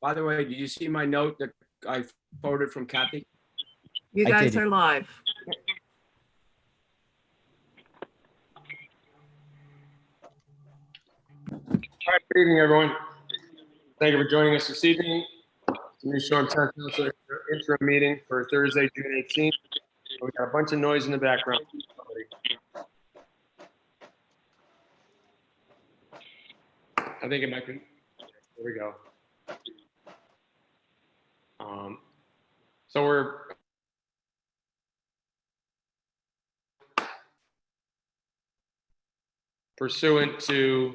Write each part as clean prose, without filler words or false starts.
By the way, did you see my note that I forwarded from Kathy? You I guys did. are live. All right, good evening, everyone. Thank you for joining us this evening. It's the New Shoreham Town Council interim meeting for Thursday, June 18th. We got a bunch of noise in the background. I think it might be. There we go. So we're pursuant to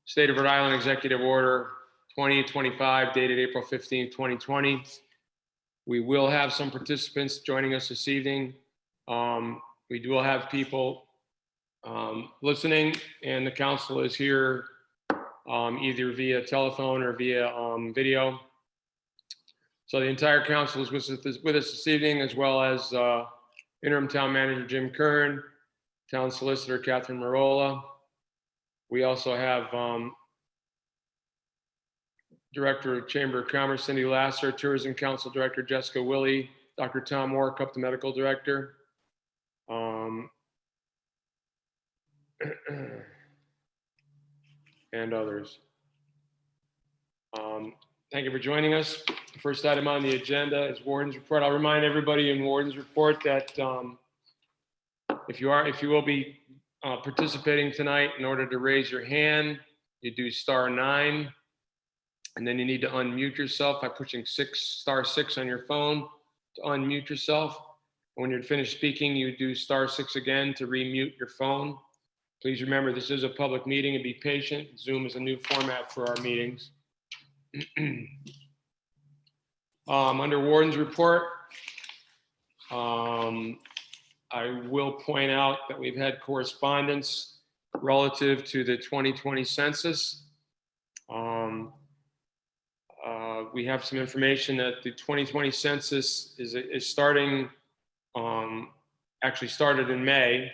State of Rhode Island Executive Order 2025 dated April 15th, 2020. We will have some participants joining us this evening. We will have people listening, and the council is here either via telephone or via video. So the entire council is with us this evening, as well as interim town manager Jim Kern, town solicitor Catherine Marola. We also have Director of Chamber of Commerce Cindy Lasser, Tourism Council Director Jessica Willey, Dr. Tom Warkup, the Medical Director. And others. Thank you for joining us. The first item on the agenda is Warden's Report. I'll remind everybody in Warden's Report that if you will be participating tonight, in order to raise your hand, you do *9, and then you need to unmute yourself by pushing *6 on your phone to unmute yourself. When you're finished speaking, you do *6 again to remute your phone. Please remember, this is a public meeting and be patient. Zoom is a new format for our meetings. Under Warden's Report, I will point out that we've had correspondence relative to the 2020 census. We have some information that the 2020 census is starting, actually started in May.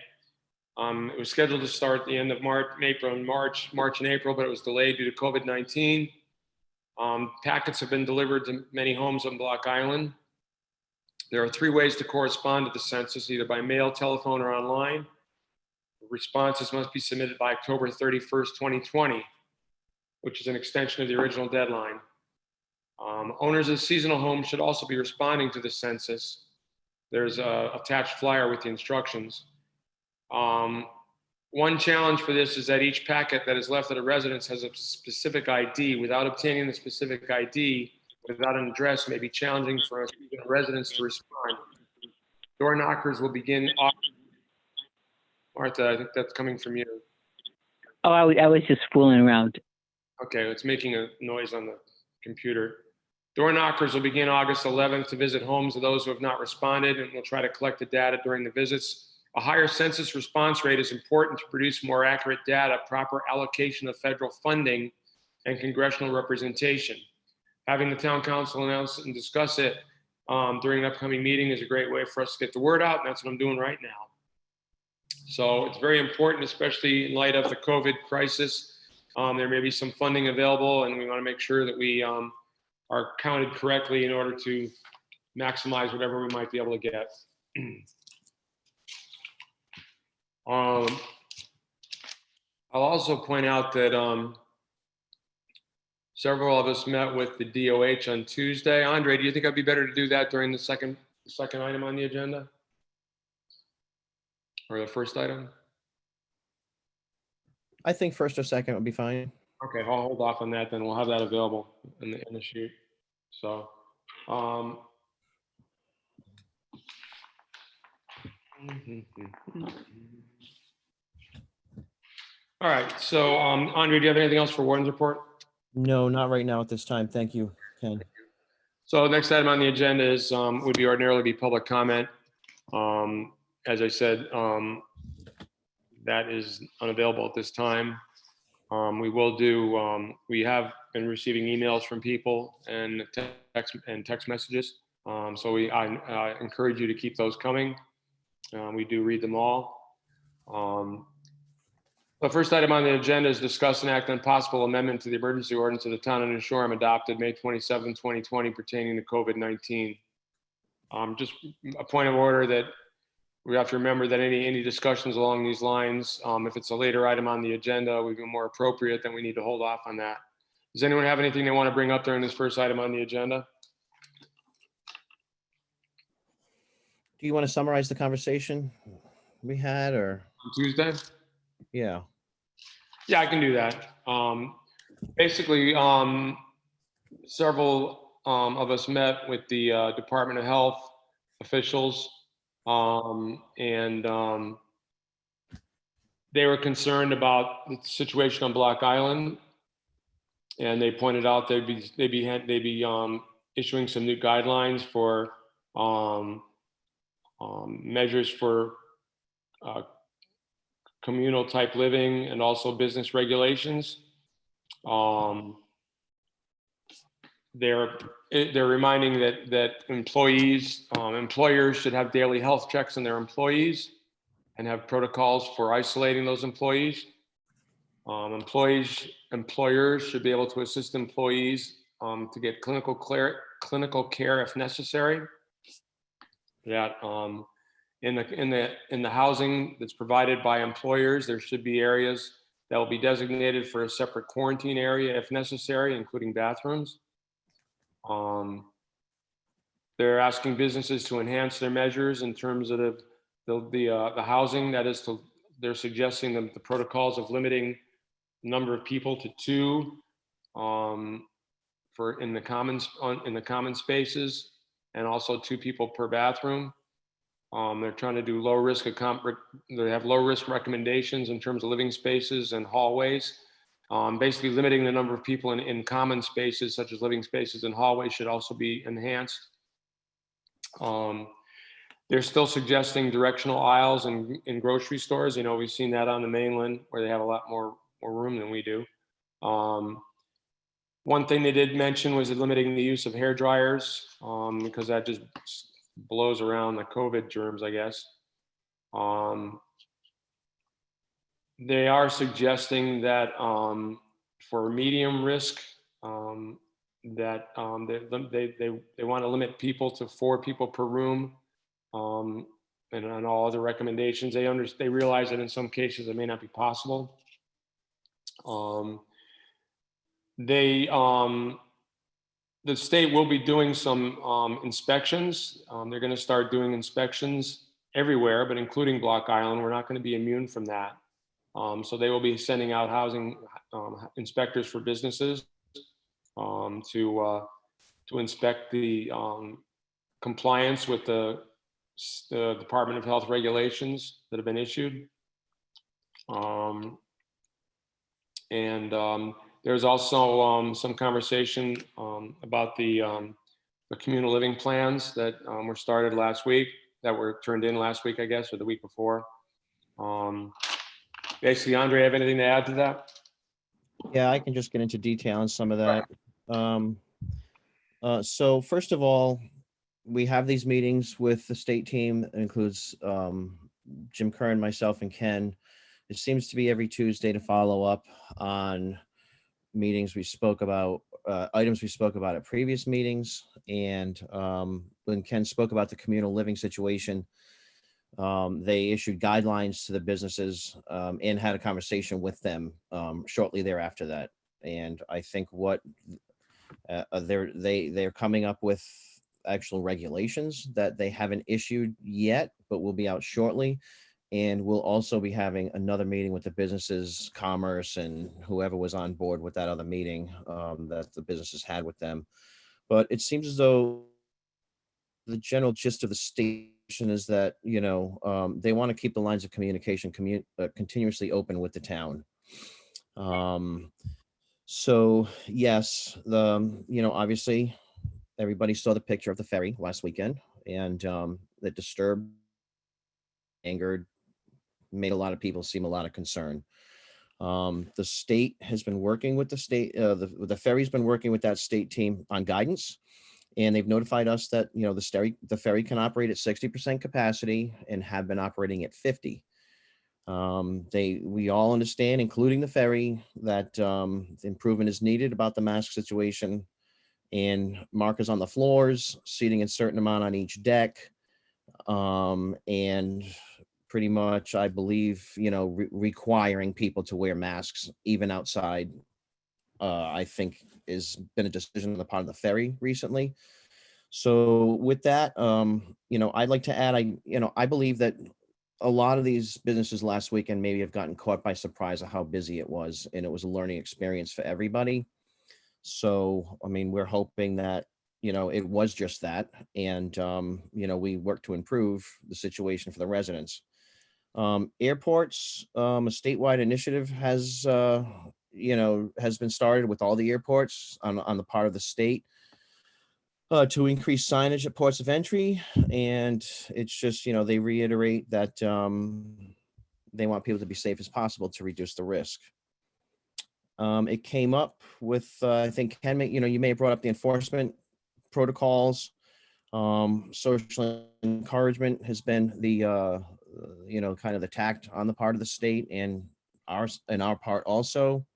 It was scheduled to start at the end of March and April, but it was delayed due to COVID-19. Packets have been delivered to many homes on Block Island. There are 3 ways to correspond to the census, either by mail, telephone, or online. Responses must be submitted by October 31st, 2020, which is an extension of the original deadline. Owners of seasonal homes should also be responding to the census. There's a attached flyer with the instructions. One challenge for this is that each packet that is left at a residence has a specific ID. Without obtaining the specific ID, without an address, may be challenging for residents to respond. Door knockers will begin. Martha, I think that's coming from you. Oh, I was just fooling around. Okay, it's making a noise on the computer. Door knockers will begin August 11th to visit homes of those who have not responded, and we'll try to collect the data during the visits. A higher census response rate is important to produce more accurate data, proper allocation of federal funding, and congressional representation. Having the town council announce and discuss it during an upcoming meeting is a great way for us to get the word out, and that's what I'm doing right now. So it's very important, especially in light of the COVID crisis. There may be some funding available, and we want to make sure that we are counted correctly in order to maximize whatever we might be able to get. I'll also point out that several of us met with the DOH on Tuesday. Andre, do you think it'd be better to do that during the second item on the agenda? Or the first item? I think first or second would be fine. Okay, I'll hold off on that then. We'll have that available in the sheet. So, all right, so Andre, do you have anything else for Warden's Report? No, not right now at this time. Thank you, Ken. So next item on the agenda is would be ordinarily be public comment. As I said, that is unavailable at this time. We have been receiving emails from people and text messages. So I encourage you to keep those coming. We do read them all. The first item on the agenda is discuss and act on possible amendment to the emergency ordinance of the town of New Shoreham adopted May 27, 2020 pertaining to COVID-19. Just a point of order that we have to remember that any discussions along these lines, if it's a later item on the agenda, would be more appropriate, then we need to hold off on that. Does anyone have anything they want to bring up during this first item on the agenda? Do you want to summarize the conversation we had, or? On Tuesday? Yeah. Yeah, I can do that. Basically, several of us met with the Department of Health officials, and they were concerned about the situation on Block Island, and they pointed out they'd be issuing some new guidelines for measures for communal type living and also business regulations. They're reminding that employers should have daily health checks on their employees and have protocols for isolating those employees. Employers should be able to assist employees to get clinical care if necessary. That in the housing that's provided by employers, there should be areas that will be designated for a separate quarantine area if necessary, including bathrooms. They're asking businesses to enhance their measures in terms of the housing. That is, they're suggesting the protocols of limiting the number of people to 2 in the common spaces, and also 2 people per bathroom. They're trying to do low risk. They have low risk recommendations in terms of living spaces and hallways. Basically limiting the number of people in common spaces, such as living spaces and hallways, should also be enhanced. They're still suggesting directional aisles in grocery stores. We've seen that on the mainland where they have a lot more room than we do. One thing they did mention was limiting the use of hair dryers, because that just blows around the COVID germs, I guess. They are suggesting that for medium risk, that they want to limit people to 4 people per room, and on all other recommendations. They realize that in some cases it may not be possible. The state will be doing some inspections. They're going to start doing inspections everywhere, but including Block Island. We're not going to be immune from that. So they will be sending out housing inspectors for businesses to inspect the compliance with the Department of Health regulations that have been issued. There's also some conversation about the communal living plans that were started last week, that were turned in last week, I guess, or the week before. Basically, Andre, have anything to add to that? Yeah, I can just get into detail on some of that. So first of all, we have these meetings with the state team. It includes Jim Curran, myself, and Ken. It seems to be every Tuesday to follow up on meetings we spoke about, items we spoke about at previous meetings. And when Ken spoke about the communal living situation, they issued guidelines to the businesses and had a conversation with them shortly thereafter that. And I think what they're coming up with actual regulations that they haven't issued yet, but will be out shortly. And we'll also be having another meeting with the businesses, commerce, and whoever was on board with that other meeting that the businesses had with them. But it seems as though the general gist of the station is that, they want to keep the lines of communication continuously open with the town. So yes, obviously everybody saw the picture of the ferry last weekend, and that disturbed, angered, made a lot of people seem a lot of concern. The state has been working with the state, the ferry's been working with that state team on guidance, and they've notified us that, the ferry can operate at 60% capacity and have been operating at 50. We all understand, including the ferry, that improvement is needed about the mask situation, and markers on the floors, seating a certain amount on each deck, and pretty much, I believe, requiring people to wear masks even outside. I think has been a decision on the part of the ferry recently. So with that, I'd like to add, I believe that a lot of these businesses last weekend maybe have gotten caught by surprise of how busy it was, and it was a learning experience for everybody. So, I mean, we're hoping that, it was just that, and, we work to improve the situation for the residents. Airports, a statewide initiative has been started with all the airports on the part of the state to increase signage at ports of entry. And it's just, they reiterate that they want people to be safe as possible to reduce the risk. It came up with, I think, Ken, you may have brought up the enforcement protocols. Social encouragement has been the, kind of the tact on the part of the state and our part also.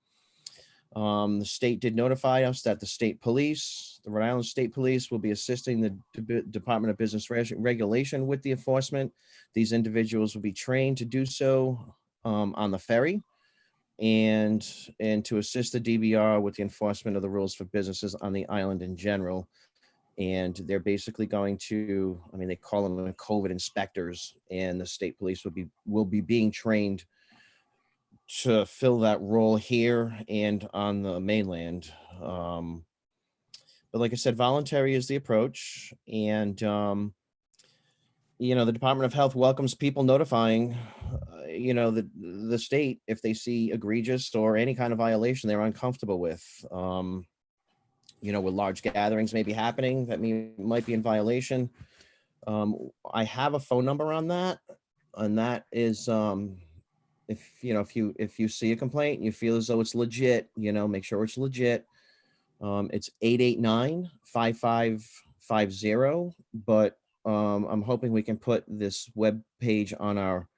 The state did notify us that the state police, the Rhode Island State Police, will be assisting the Department of Business Regulation with the enforcement. These individuals will be trained to do so on the ferry and to assist the DBR with the enforcement of the rules for businesses on the island in general. And they're basically going to, they call them COVID inspectors, and the state police will be being trained to fill that role here and on the mainland. But like I said, voluntary is the approach. And, the Department of Health welcomes people notifying, the state if they see egregious or any kind of violation they're uncomfortable with. With large gatherings maybe happening that might be in violation. I have a phone number on that, and that is, if you see a complaint and you feel as though it's legit, make sure it's legit. It's 889-5550. But I'm hoping we can put this web page on our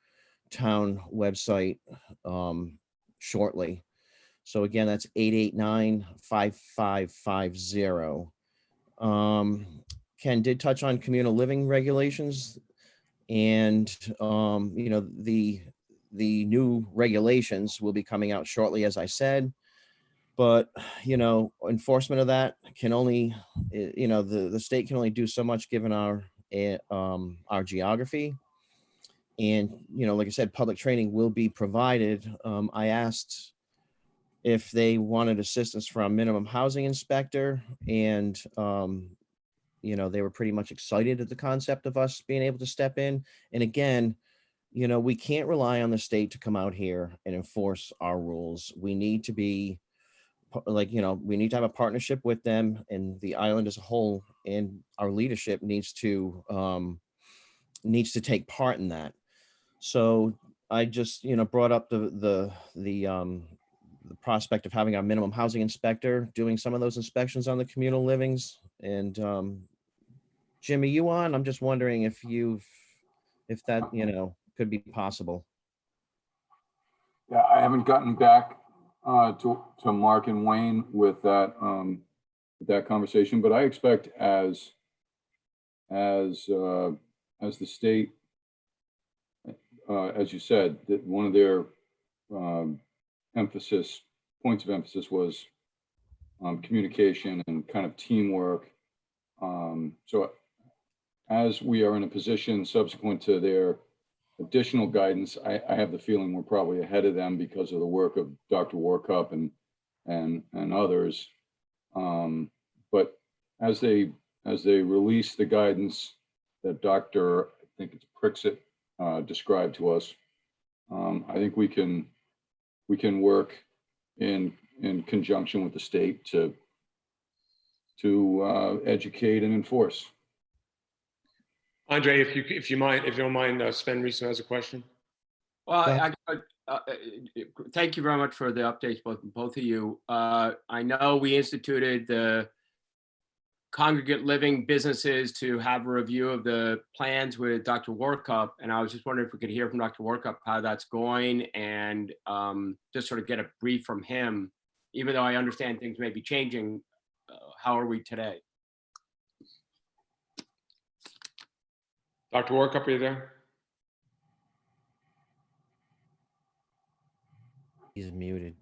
town website shortly. So again, that's 889-5550. Ken did touch on communal living regulations, and the new regulations will be coming out shortly, as I said. But enforcement of that can only, the state can only do so much given our geography. And like I said, public training will be provided. I asked if they wanted assistance from a minimum housing inspector, and they were pretty much excited at the concept of us being able to step in. And again, we can't rely on the state to come out here and enforce our rules. We need to be we need to have a partnership with them and the island as a whole, and our leadership needs to take part in that. So I just brought up the prospect of having our minimum housing inspector doing some of those inspections on the communal livings. And Jim, are you on? I'm just wondering if that could be possible. Yeah, I haven't gotten back to Mark and Wayne with that conversation, but I expect as the state, as you said, that one of their points of emphasis was communication and kind of teamwork. So as we are in a position subsequent to their additional guidance, I have the feeling we're probably ahead of them because of the work of Dr. Warkup and others. But as they release the guidance that Dr. I think it's Prixit described to us, I think we can work in conjunction with the state to educate and enforce. Andre, if you don't mind, Sven Reeson has a question. Well, thank you very much for the updates, both of you. I know we instituted the congregate living businesses to have a review of the plans with Dr. Workup. And I was just wondering if we could hear from Dr. Workup how that's going and just sort of get a brief from him. Even though I understand things may be changing, how are we today? Dr. Workup, are you there? He's muted.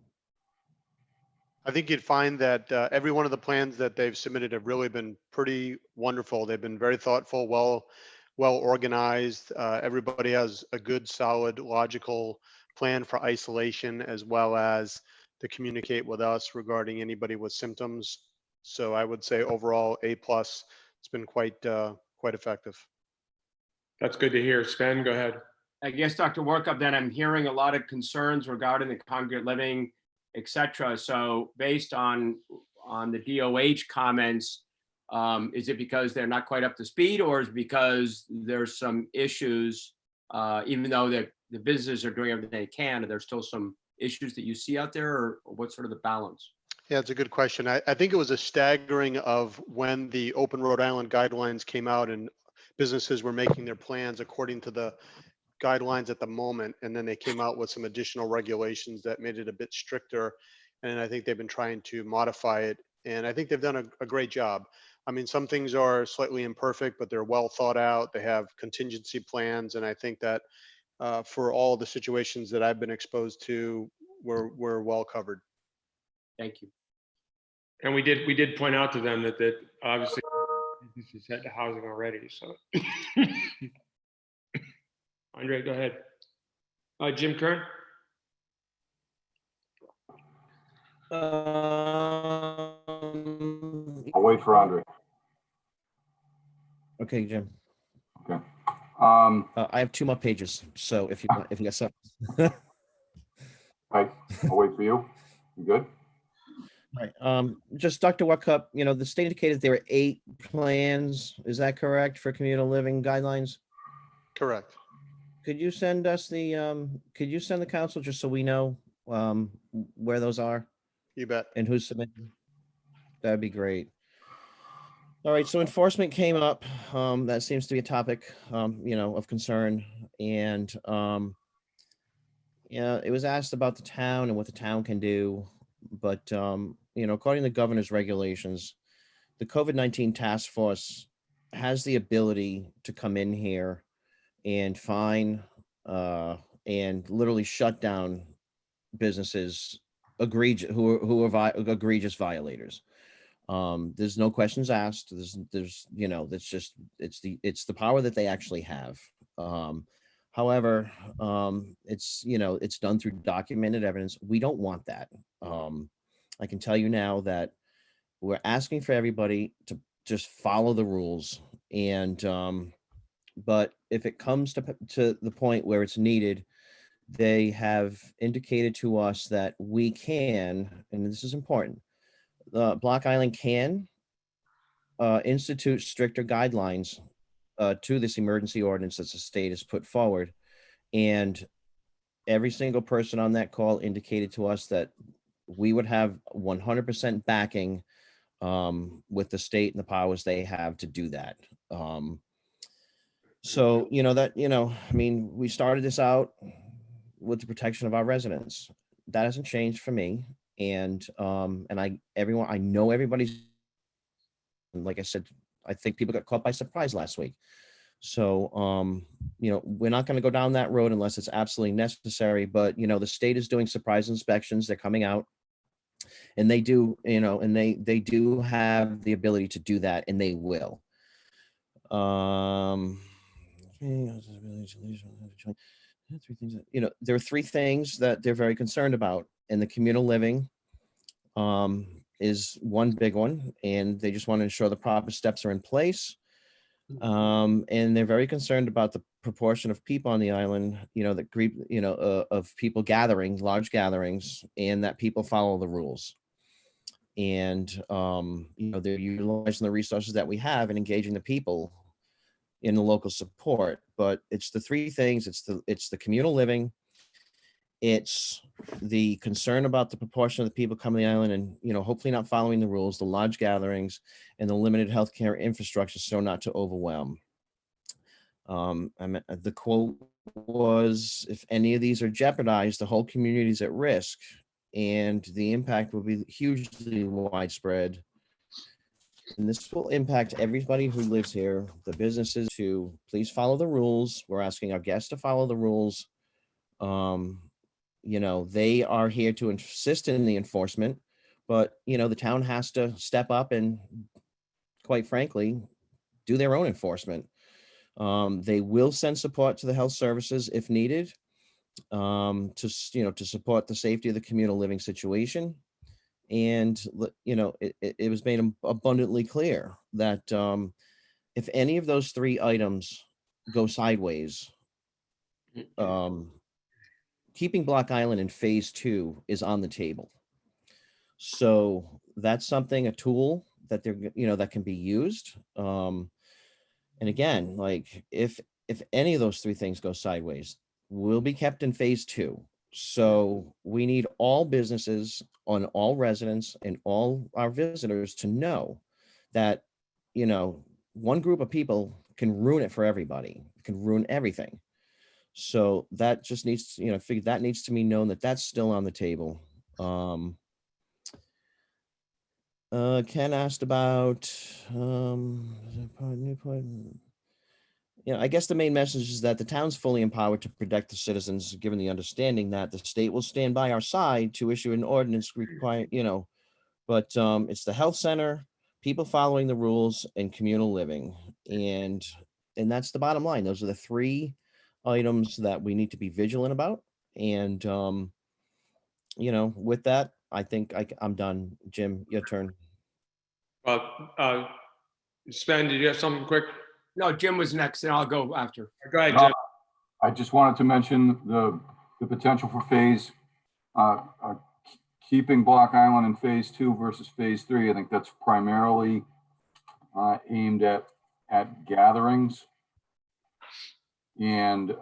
I think you'd find that every one of the plans that they've submitted have really been pretty wonderful. They've been very thoughtful, well organized. Everybody has a good, solid, logical plan for isolation, as well as to communicate with us regarding anybody with symptoms. So I would say overall A+. It's been quite effective. That's good to hear. Sven, go ahead. I guess, Dr. Workup, then I'm hearing a lot of concerns regarding the congregate living, et cetera. So based on the DOH comments, is it because they're not quite up to speed, or is it because there's some issues, even though the businesses are doing everything they can, and there's still some issues that you see out there, or what's sort of the balance? Yeah, it's a good question. I think it was a staggering of when the Open Rhode Island guidelines came out and businesses were making their plans according to the guidelines at the moment, and then they came out with some additional regulations that made it a bit stricter, and I think they've been trying to modify it, and I think they've done a great job. I mean, some things are slightly imperfect, but they're well thought out. They have contingency plans, and I think that for all the situations that I've been exposed to, we're well covered. Thank you. And we did point out to them that obviously businesses had the housing already, so. Andre, go ahead. Jim Kern? I'll wait for Andre. Okay, Jim. Okay. I have 2 more pages, so if you got something. Right, I'll wait for you. You good? Right. Just Dr. Workup, the state indicated there were 8 plans. Is that correct for communal living guidelines? Correct. Could you send us could you send the council just so we know where those are You bet. and who's submitting? That'd be great. All right, so enforcement came up. That seems to be a topic, of concern. And it was asked about the town and what the town can do. But, according to the governor's regulations, the COVID-19 task force has the ability to come in here and fine and literally shut down businesses who are egregious violators. There's no questions asked. There's it's the power that they actually have. However, it's done through documented evidence. We don't want that. I can tell you now that we're asking for everybody to just follow the rules. And but if it comes to the point where it's needed, they have indicated to us that we can, and this is important, Block Island can institute stricter guidelines to this emergency ordinance that the state has put forward. And every single person on that call indicated to us that we would have 100% backing with the state and the powers they have to do that. So, we started this out with the protection of our residents. That hasn't changed for me. And I know everybody's, like I said, I think people got caught by surprise last week. So, we're not going to go down that road unless it's absolutely necessary. But, the state is doing surprise inspections. They're coming out. And they do, and they do have the ability to do that, and they will. There are 3 things that they're very concerned about, and the communal living is one big one, and they just want to ensure the proper steps are in place. And they're very concerned about the proportion of people on the island, of people gathering, large gatherings, and that people follow the rules. And, they're utilizing the resources that we have and engaging the people in the local support. But it's the 3 things. It's the communal living, It's the concern about the proportion of the people coming to the island and, hopefully not following the rules, the large gatherings, and the limited healthcare infrastructure so not to overwhelm. The quote was, if any of these are jeopardized, the whole community is at risk, and the impact will be hugely widespread. And this will impact everybody who lives here, the businesses, to please follow the rules. We're asking our guests to follow the rules. They are here to assist in the enforcement, but, the town has to step up and, quite frankly, do their own enforcement. They will send support to the health services if needed, to support the safety of the communal living situation. And, it was made abundantly clear that if any of those three items go sideways, keeping Block Island in phase 2 is on the table. So that's something, a tool that that can be used. And again, like if any of those three things go sideways, we'll be kept in phase 2. So we need all businesses, on all residents and all our visitors to know that, one group of people can ruin it for everybody, can ruin everything. So that just needs to, that needs to be known that that's still on the table. Ken asked about, I guess the main message is that the town's fully empowered to protect the citizens, given the understanding that the state will stand by our side to issue an ordinance require, but it's the health center, people following the rules, and communal living. And that's the bottom line. Those are the three items that we need to be vigilant about. And, with that, I think I'm done. Jim, your turn. Sven, did you have something quick? No, Jim was next, and I'll go after. Go ahead, Jim. I just wanted to mention the potential for keeping Block Island in phase 2 versus phase 3. I think that's primarily aimed at gatherings. And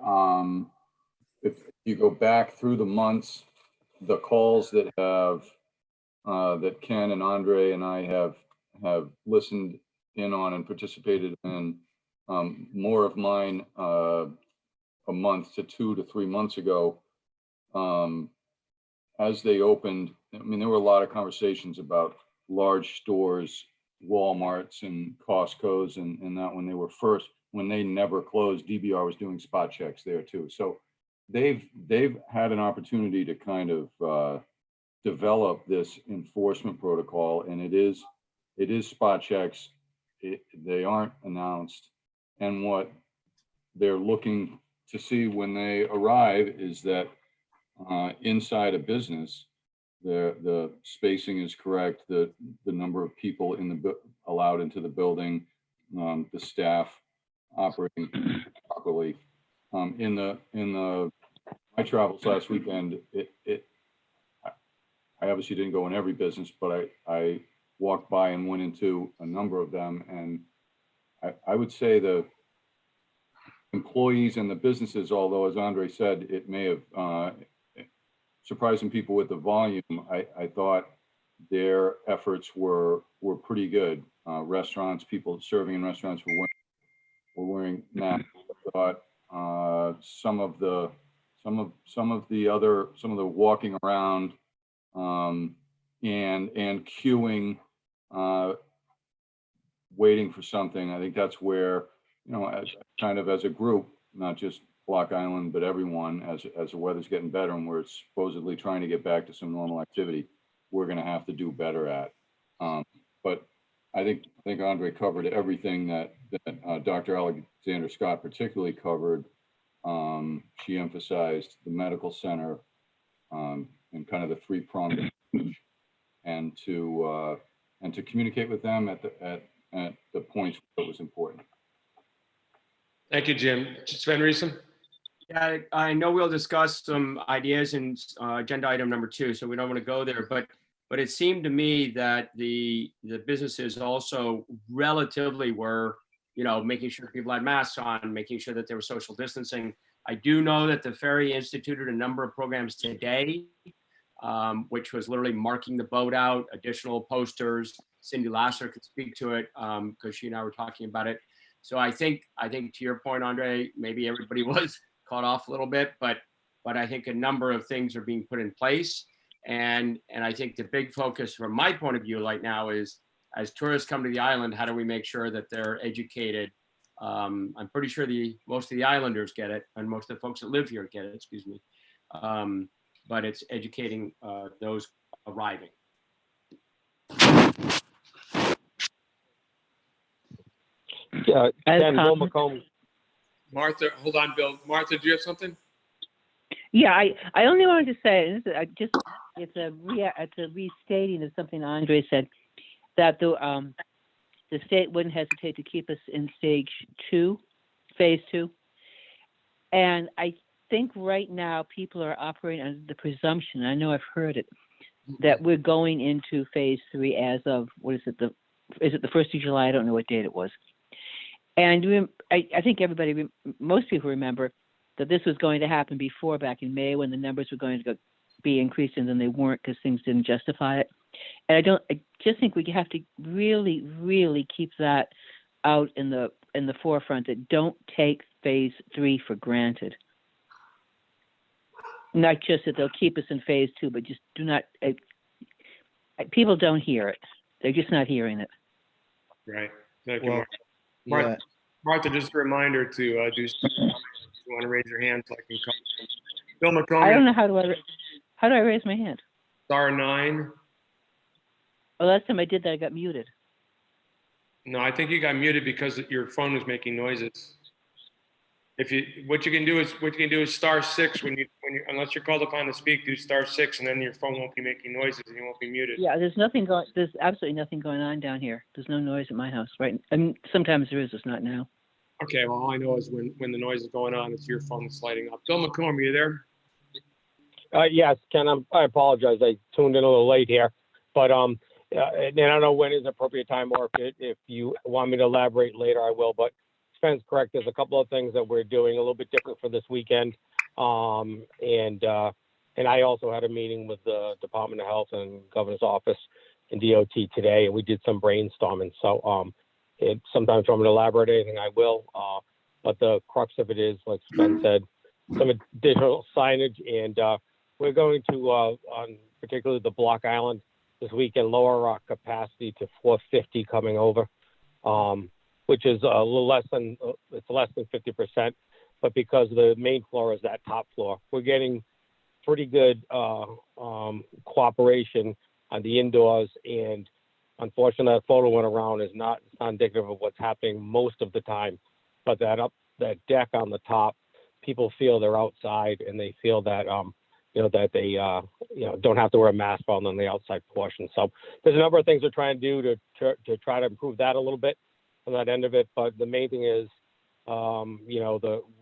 if you go back through the months, the calls that that Ken and Andre and I have listened in on and participated in, more of mine a month to 2 to 3 months ago, as they opened. I mean, there were a lot of conversations about large stores, Walmarts and Costco's, and that when they never closed, DBR was doing spot checks there too. So they've had an opportunity to kind of develop this enforcement protocol, and it is spot checks. They aren't announced, and what they're looking to see when they arrive is that inside a business, the spacing is correct, the number of people allowed into the building, the staff operating properly. In my travels last weekend, I obviously didn't go in every business, but I walked by and went into a number of them, and I would say the employees and the businesses, although as Andre said, it may have surprised some people with the volume, I thought their efforts were pretty good. Restaurants, people serving in restaurants were wearing masks. I thought some of the walking around and queuing, waiting for something. I think that's where, as a group, not just Block Island, but everyone, as the weather's getting better and we're supposedly trying to get back to some normal activity, we're going to have to do better at. But I think Andre covered everything that Dr. Alexander Scott particularly covered. She emphasized the medical center and kind of the three-pronged approach, and to communicate with them at the points where it was important. Thank you, Jim. Sven Riesen? Yeah, I know we'll discuss some ideas in agenda item number 2, so we don't want to go there, but it seemed to me that the businesses also relatively were, making sure people had masks on, making sure that there was social distancing. I do know that the ferry instituted a number of programs today, which was literally marking the boat out, additional posters. Cindy Lasser could speak to it because she and I were talking about it. So I think to your point, Andre, maybe everybody was caught off a little bit, but I think a number of things are being put in place. And I think the big focus from my point of view right now is, as tourists come to the island, how do we make sure that they're educated? I'm pretty sure most of the islanders get it, and most of the folks that live here get it, excuse me. But it's educating those arriving. Yeah, As Ken, Bill comment- McComb. Martha, hold on, Bill. Martha, do you have something? Yeah, I only wanted to say, and this is, it's a restating of something Andre said, that the state wouldn't hesitate to keep us in phase two. And I think right now people are operating under the presumption, I know I've heard it, that we're going into phase three as of, is it the 1st of July? I don't know what date it was. And I think most people remember that this was going to happen before, back in May, when the numbers were going to be increased, and then they weren't because things didn't justify it. And I just think we have to really, really keep that out in the forefront, that don't take phase three for granted. Not just that they'll keep us in phase two, but just do not, people don't hear it. They're just not hearing it. Right. Thank you, Well, Martha. yeah, Martha, Martha, just a reminder to do, if you want to raise your hand so I can come. Bill I don't McComb, know how do I raise my hand? *9. Well, last time I did that, I got muted. No, I think you got muted because your phone was making noises. What you can do is *6 when you unless you're called upon to speak, do *6, and then your phone won't be making noises and you won't be muted. Yeah, there's absolutely nothing going on down here. There's no noise at my house, right? I mean, sometimes there is, it's not now. Okay, well, all I know is when the noise is going on, it's your phone that's lighting up. Bill McComb, are you there? Yes, Ken, I apologize. I tuned in a little late here, but and I don't know when is the appropriate time, or if you want me to elaborate later, I will. But Sven's correct. There's a couple of things that we're doing a little bit different for this weekend, and I also had a meeting with the Department of Health and Governor's Office and DOT today, and we did some brainstorming. So sometimes if I'm going to elaborate anything, I will. But the crux of it is, like Sven said, some additional signage, and we're going to, on particularly the Block Island this weekend, lower our capacity to 450 coming over, which is a little less than, it's less than 50%. But because the main floor is that top floor, we're getting pretty good cooperation on the indoors. And unfortunately, that photo went around is not indicative of what's happening most of the time. But that deck on the top, people feel they're outside, and they feel that that they don't have to wear a mask on the outside portion. So there's a number of things we're trying to do to try to improve that a little bit on that end of it. But the main thing is, although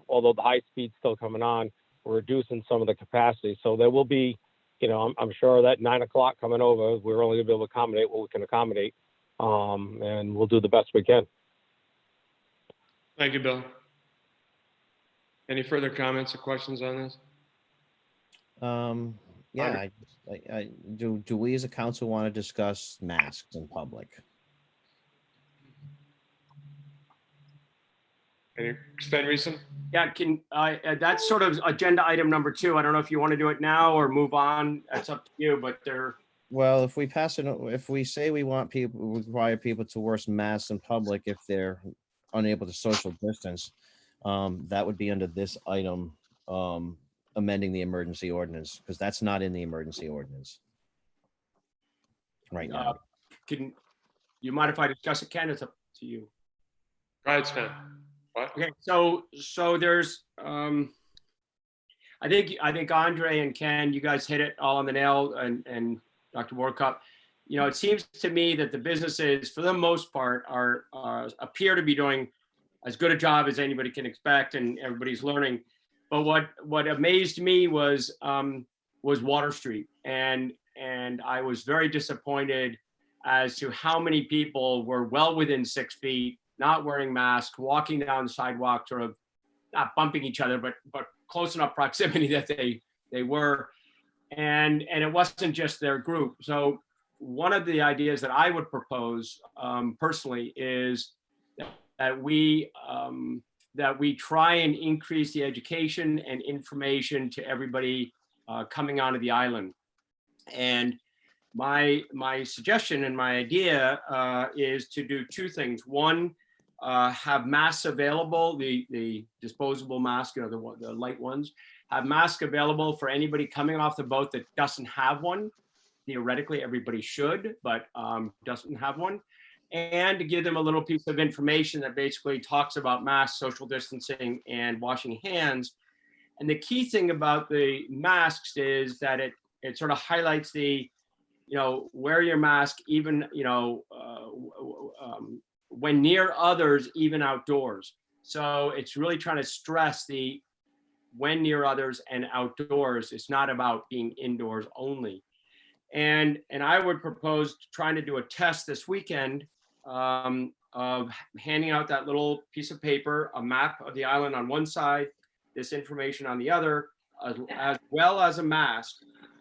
the high speed's still coming on, we're reducing some of the capacity. So there will be, I'm sure that 9 o'clock coming over, we're only gonna be able to accommodate what we can accommodate, and we'll do the best we can. Thank you, Bill. Any further comments or questions on this? Yeah, do we as a council want to discuss masks in public? Any, Sven Reeson? Yeah, that's sort of agenda item number 2. I don't know if you want to do it now or move on. That's up to you, but Well, if we pass it, if we say we require people to wear masks in public if they're unable to social distance, that would be under this item, amending the emergency ordinance, because that's not in the emergency ordinance right now. can you mind if I discuss it, Ken? It's up to you. Go ahead, Sven. What? Okay, so there's I think Andre and Ken, you guys hit it all on the nail, and Dr. Warcup. It seems to me that the businesses, for the most part, are appear to be doing as good a job as anybody can expect, and everybody's learning. But what amazed me was Water Street, and I was very disappointed as to how many people were well within 6 feet, not wearing masks, walking down the sidewalk, sort of not bumping each other, but close enough proximity that they were, and it wasn't just their group. So one of the ideas that I would propose personally is that we try and increase the education and information to everybody coming onto the island. And my suggestion and my idea is to do two things. One, have masks available, the disposable mask, the light ones, have masks available for anybody coming off the boat that doesn't have one. Theoretically, everybody should, but doesn't have one. And to give them a little piece of information that basically talks about masks, social distancing, and washing hands. And the key thing about the masks is that it sort of highlights the, wear your mask even, when near others, even outdoors. So it's really trying to stress the when near others and outdoors. It's not about being indoors only. And I would propose trying to do a test this weekend of handing out that little piece of paper, a map of the island on one side, this information on the other, as well as a mask,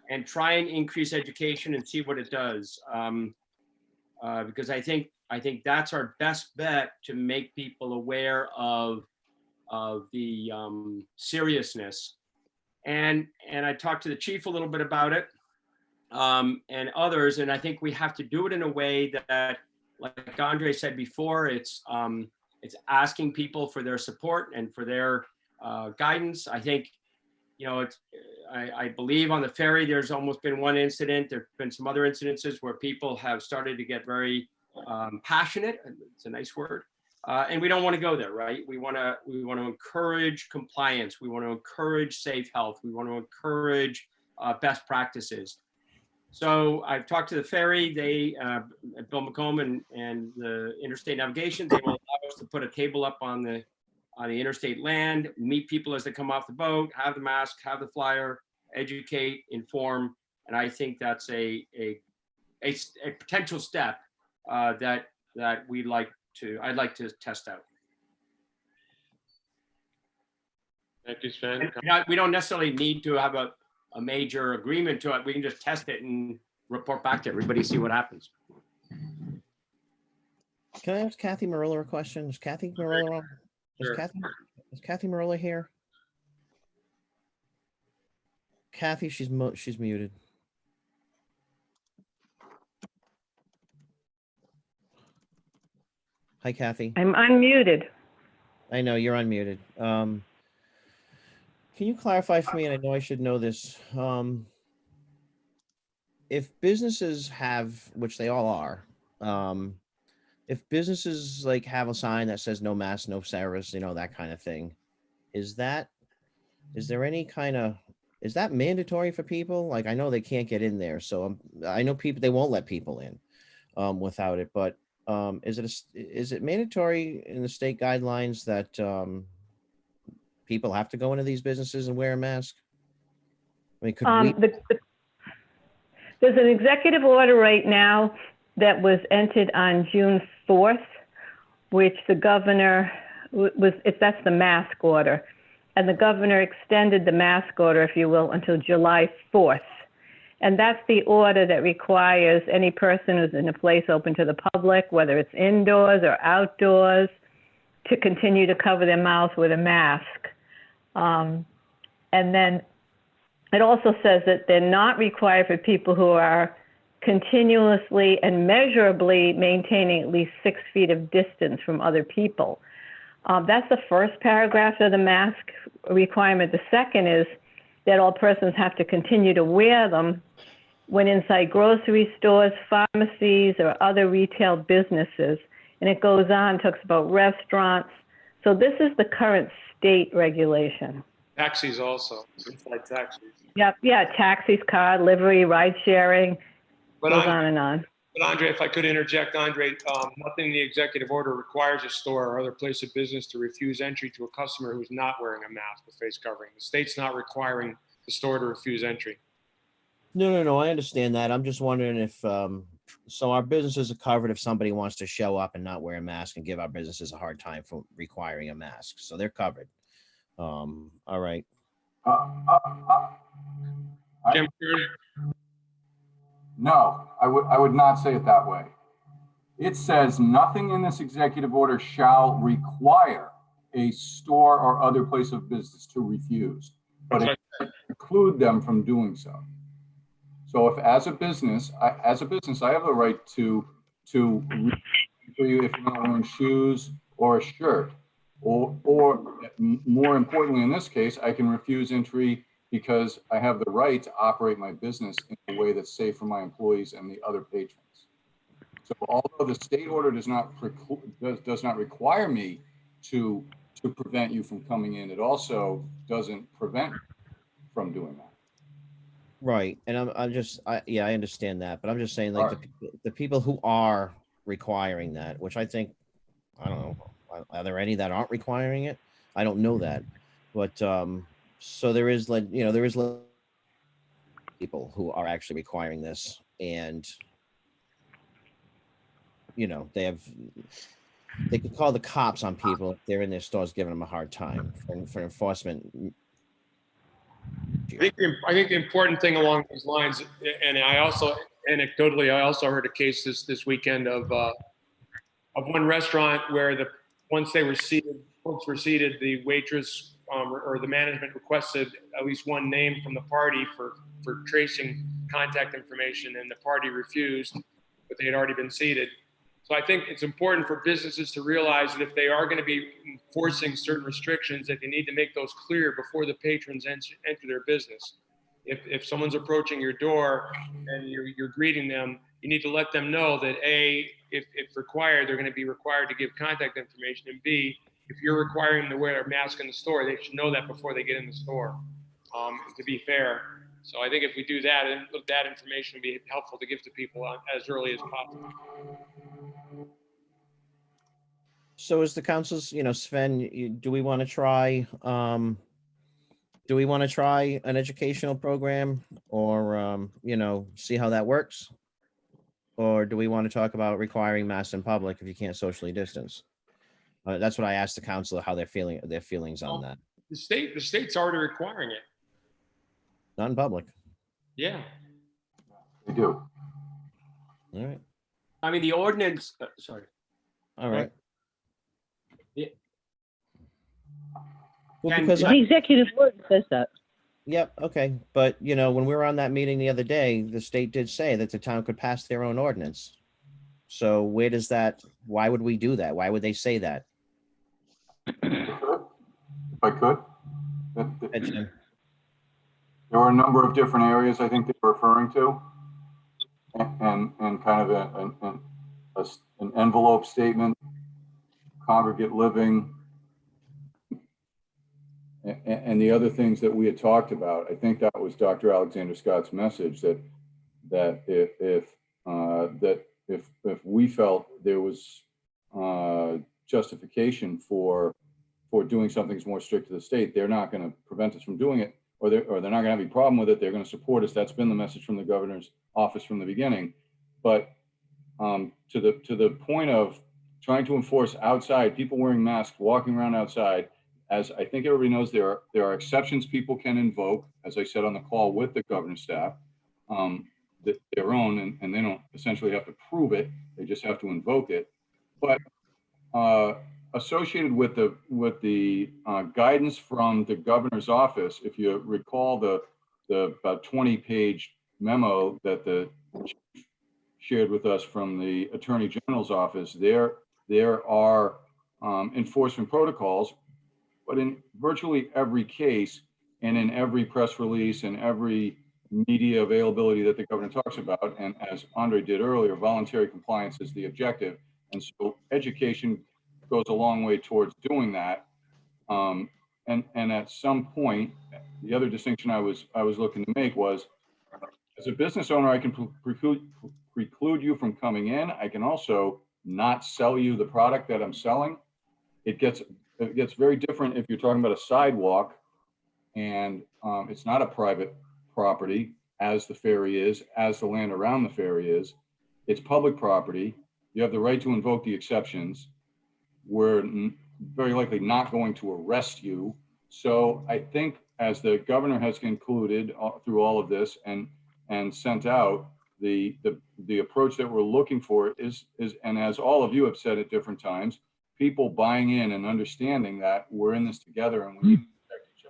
and try and increase education and see what it does. Because I think that's our best bet to make people aware of the seriousness. And I talked to the chief a little bit about it, and others, and I think we have to do it in a way that, like Andre said before, it's asking people for their support and for their guidance. I think, I believe on the ferry, there's almost been one incident. There've been some other incidences where people have started to get very passionate. It's a nice word. And we don't want to go there, right? We want to encourage compliance. We want to encourage safe health. We want to encourage best practices. So I've talked to the ferry, Bill McComb and the Interstate Navigation, they will allow us to put a table up on the interstate land, meet people as they come off the boat, have the mask, have the flyer, educate, inform. And I think that's a potential step that I'd like to test out. Thank you, Sven. We don't necessarily need to have a major agreement to it. We can just test it and report back to everybody, see what happens. Can I ask Kathy Marilla a question? Is Kathy Marilla on? Sure. Is Kathy Marilla here? Kathy, she's muted. Hi, Kathy. I'm unmuted. I know you're unmuted. Can you clarify for me, and I know I should know this, if businesses have, which they all are, if businesses like have a sign that says no mask, no service, that kind of thing, is that mandatory for people? Like, I know they can't get in there, so I know they won't let people in without it, but is it mandatory in the state guidelines that people have to go into these businesses and wear a mask? I mean, there's an executive order right now that was entered on June 4th, which the governor that's the mask order. And the governor extended the mask order, if you will, until July 4th. And that's the order that requires any person who's in a place open to the public, whether it's indoors or outdoors, to continue to cover their mouth with a mask. And then it also says that they're not required for people who are continuously and measurably maintaining at least 6 feet of distance from other people. That's the first paragraph of the mask requirement. The second is that all persons have to continue to wear them when inside grocery stores, pharmacies, or other retail businesses. And it goes on, talks about restaurants. So this is the current state regulation. Taxis also, inside taxis. Yep, yeah, taxis, car, livery, ride sharing, But goes on and on. But Andre, if I could interject, Andre, nothing in the executive order requires a store or other place of business to refuse entry to a customer who's not wearing a mask or face covering. The state's not requiring the store to refuse entry. No, I understand that. I'm just wondering if, so our businesses are covered if somebody wants to show up and not wear a mask and give our businesses a hard time for requiring a mask. So they're covered. All right. Uh, uh, uh, I- Jim Kern? No, I would not say it that way. It says nothing in this executive order shall require a store or other place of business to refuse, but That's it preclude them from doing so. So if as a business, I have the right to for you if you're not wearing shoes or a shirt, or more importantly, in this case, I can refuse entry because I have the right to operate my business in a way that's safe for my employees and the other patrons. So although the state order does not require me to prevent you from coming in, it also doesn't prevent from doing that. Right, and yeah, I understand that, but I'm just saying, like, All the people who are requiring that, which I think, I don't know, are there any that aren't requiring it? I don't know that, but so there is, like, there is people who are actually requiring this, and they could call the cops on people if they're in their stores giving them a hard time for enforcement. I think the important thing along these lines, and I also anecdotally, I also heard a case this weekend of one restaurant where once folks were seated, the waitress or the management requested at least one name from the party for tracing contact information, and the party refused, but they had already been seated. So I think it's important for businesses to realize that if they are going to be enforcing certain restrictions, that they need to make those clear before the patrons enter their business. If someone's approaching your door and you're greeting them, you need to let them know that A, if required, they're going to be required to give contact information, and B, if you're requiring them to wear a mask in the store, they should know that before they get in the store, to be fair. So I think if we do that, and that information would be helpful to give to people as early as possible. So is the council's, Sven, do we want to try, an educational program, or, see how that works? Or do we want to talk about requiring masks in public if you can't socially distance? That's what I asked the council, how their feelings on that. The state's already requiring it. Not in public. Yeah. They do. All right. I mean, the ordinance, sorry. All right. Yeah. Well, And because The executive order says that. Yep. Okay. But when we were on that meeting the other day, the state did say that the town could pass their own ordinance. So why would we do that? Why would they say that? If I could. Ed, Jim? There were a number of different areas I think they were referring to, and kind of an envelope statement, congregate living, and the other things that we had talked about. I think that was Dr. Alexander Scott's message that if we felt there was justification for doing something that's more strict to the state, they're not going to prevent us from doing it, or they're not going to have any problem with it. They're going to support us. That's been the message from the governor's office from the beginning. But to the point of trying to enforce outside, people wearing masks, walking around outside, as I think everybody knows, there are exceptions people can invoke, as I said on the call with the governor's staff, their own, and they don't essentially have to prove it. They just have to invoke it. But associated with the guidance from the governor's office, if you recall the about 20-page memo that the chief shared with us from the Attorney General's office, there are enforcement protocols, but in virtually every case and in every press release and every media availability that the governor talks about, and as Andre did earlier, voluntary compliance is the objective. And so education goes a long way towards doing that. And at some point, the other distinction I was looking to make was, as a business owner, I can preclude you from coming in. I can also not sell you the product that I'm selling. It gets very different if you're talking about a sidewalk and it's not a private property, as the ferry is, as the land around the ferry is. It's public property. You have the right to invoke the exceptions. We're very likely not going to arrest you. So I think as the governor has concluded through all of this and sent out, the approach that we're looking for is, and as all of you have said at different times, people buying in and understanding that we're in this together and we need to protect each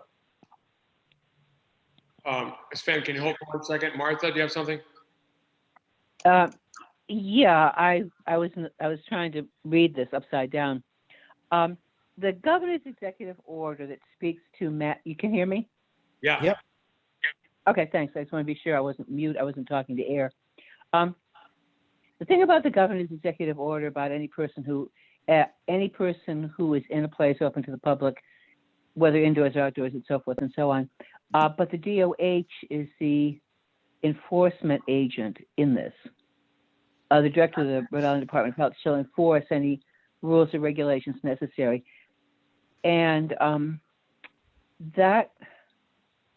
other. Sven, can you hold for 1 second? Martha, do you have something? Yeah, I was trying to read this upside down. The governor's executive order that speaks to you can hear me? Yeah. Yep. Okay, thanks. I just want to be sure I wasn't mute. I wasn't talking to air. The thing about the governor's executive order about any person who is in a place open to the public, whether indoors or outdoors and so forth and so on. But the DOH is the enforcement agent in this. The director of the Rhode Island Department of Health shall enforce any rules or regulations necessary. And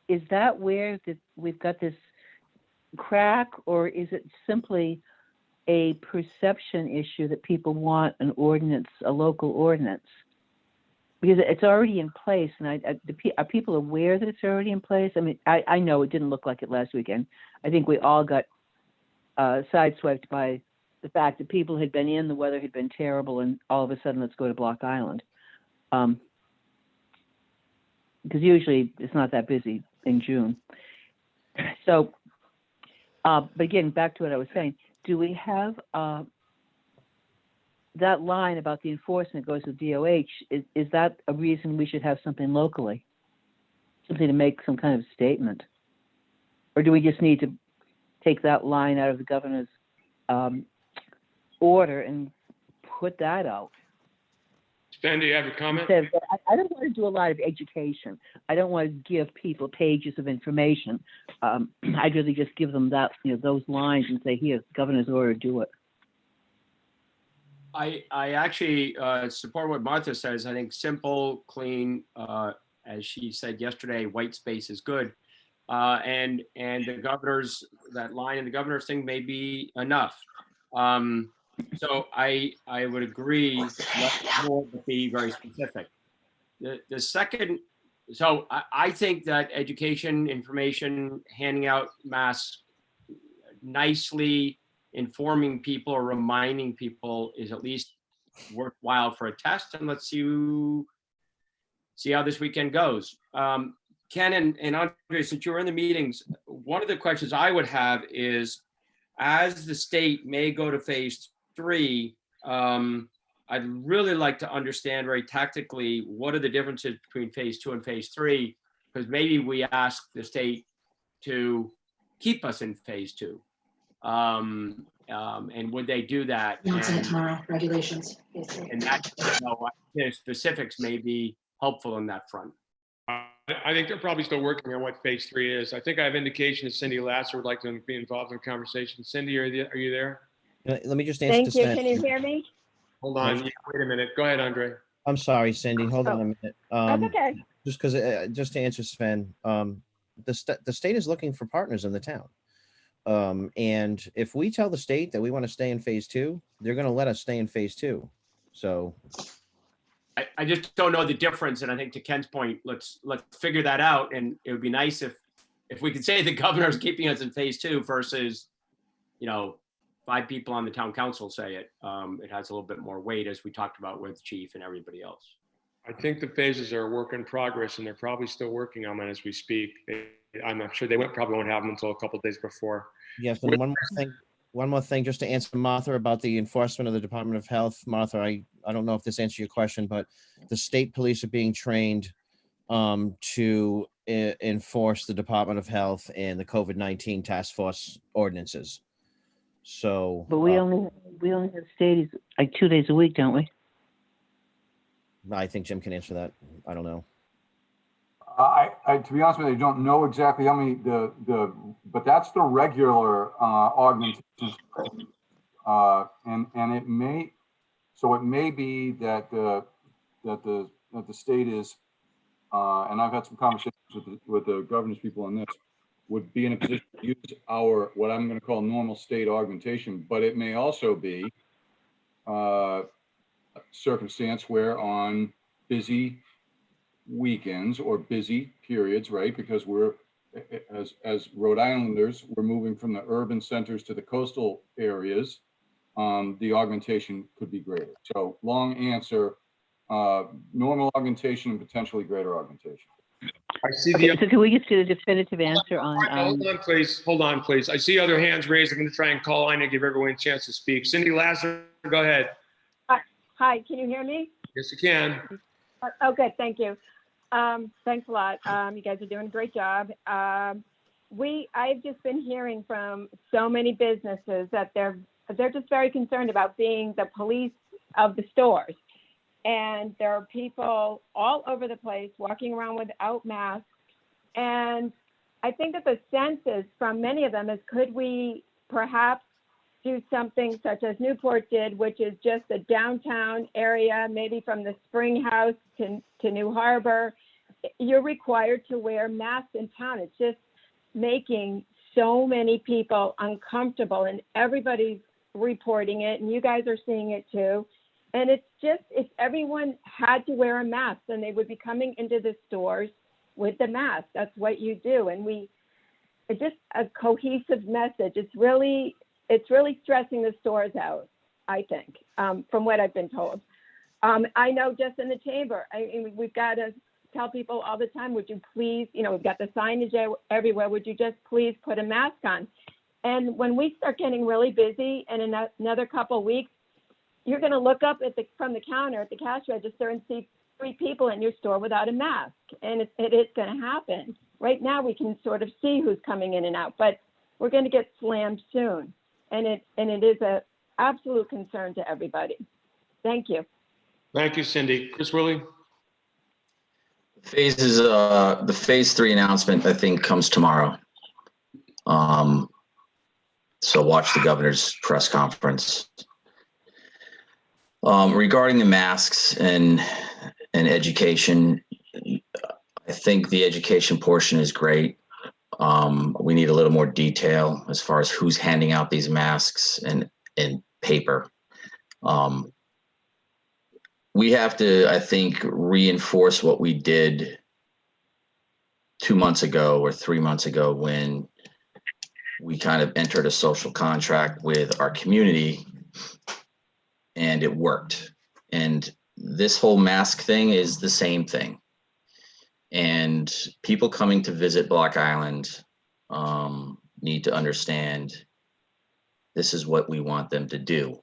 is that where we've got this crack, or is it simply a perception issue that people want an ordinance, a local ordinance? Because it's already in place, and are people aware that it's already in place? I mean, I know it didn't look like it last weekend. I think we all got sideswiped by the fact that people had been in, the weather had been terrible, and all of a sudden, let's go to Block Island. Because usually it's not that busy in June. So, but again, back to what I was saying, do we have that line about the enforcement goes with DOH? Is that a reason we should have something locally? Something to make some kind of statement? Or do we just need to take that line out of the governor's order and put that out? Sven, do you have a comment? I don't want to do a lot of education. I don't want to give people pages of information. I'd really just give them that, those lines and say, here, governor's order, do it. I actually support what Martha says. I think simple, clean, as she said yesterday, white space is good. And the governor's, that line in the governor's thing may be enough. So I would agree, let's more be very specific. The second, so I think that education, information, handing out masks, nicely informing people or reminding people is at least worthwhile for a test. And let's see how this weekend goes. Ken and Andre, since you were in the meetings, one of the questions I would have is, as the state may go to phase 3, I'd really like to understand very tactically, what are the differences between phase 2 and phase 3? Because maybe we ask the state to keep us in phase 2. And would they do that? Announcing it tomorrow, regulations. And that, specifics may be helpful in that front. I think they're probably still working on what phase 3 is. I think I have indication that Cindy Lasser would like to be involved in the conversation. Cindy, are you there? Let me just answer Thank this. you. Can you hear me? Hold on. Yeah, wait a minute. Go ahead, Andre. I'm sorry, Cindy. Hold on a minute. That's okay. Just because, just to answer Sven, the state is looking for partners in the town. And if we tell the state that we want to stay in phase 2, they're going to let us stay in phase 2. So I just don't know the difference. And I think to Ken's point, let's figure that out. And it would be nice if we could say the governor's keeping us in phase 2 versus, 5 people on the town council say it. It has a little bit more weight, as we talked about with Chief and everybody else. I think the phases are a work in progress, and they're probably still working on them as we speak. I'm not sure probably won't have them until a couple of days before. yes, and one more thing, just to answer Martha about the enforcement of the Department of Health. Martha, I don't know if this answers your question, but the state police are being trained to enforce the Department of Health and the COVID-19 task force ordinances. So, But we only have stays like 2 days a week, don't we? I think Jim can answer that. I don't know. I to be honest with you, I don't know exactly how many but that's the regular augmentation. And it may be that the state is, and I've had some conversations with the governor's people on this, would be in a position to use our, what I'm going to call normal state augmentation, but it may also be a circumstance where on busy weekends or busy periods, right? Because we're, as Rhode Islanders, we're moving from the urban centers to the coastal areas. The augmentation could be greater. So long answer, normal augmentation and potentially greater augmentation. I see Okay, the, so can we just get a definitive answer on, hold on, please. I see other hands raised. I'm going to try and call in and give everyone a chance to speak. Cindy Lazar, go ahead. Hi, can you hear me? Yes, you can. Oh, good, thank you. Thanks a lot. You guys are doing a great job. I've just been hearing from so many businesses that they're just very concerned about being the police of the stores. And there are people all over the place walking around without masks. And I think that the sense is from many of them is, could we perhaps do something such as Newport did, which is just a downtown area, maybe from the Spring House to New Harbor. You're required to wear masks in town. It's just making so many people uncomfortable, and everybody's reporting it, and you guys are seeing it too. And it's just, if everyone had to wear a mask, then they would be coming into the stores with the mask. That's what you do. And it's just a cohesive message. It's really stressing the stores out, I think, from what I've been told. I know just in the chamber, we've got to tell people all the time, would you please, we've got the signage everywhere, would you just please put a mask on? And when we start getting really busy in another couple of weeks, you're going to look up from the counter at the cash register and see 3 people in your store without a mask. And it is going to happen. Right now, we can sort of see who's coming in and out, but we're going to get slammed soon. And it is an absolute concern to everybody. Thank you. Thank you, Cindy. Chris Willie? The phase 3 announcement, I think, comes tomorrow. So watch the governor's press conference. Regarding the masks and education, I think the education portion is great. We need a little more detail as far as who's handing out these masks and paper. We have to, I think, reinforce what we did 2 months ago or 3 months ago when we kind of entered a social contract with our community and it worked. And this whole mask thing is the same thing. And people coming to visit Block Island need to understand this is what we want them to do.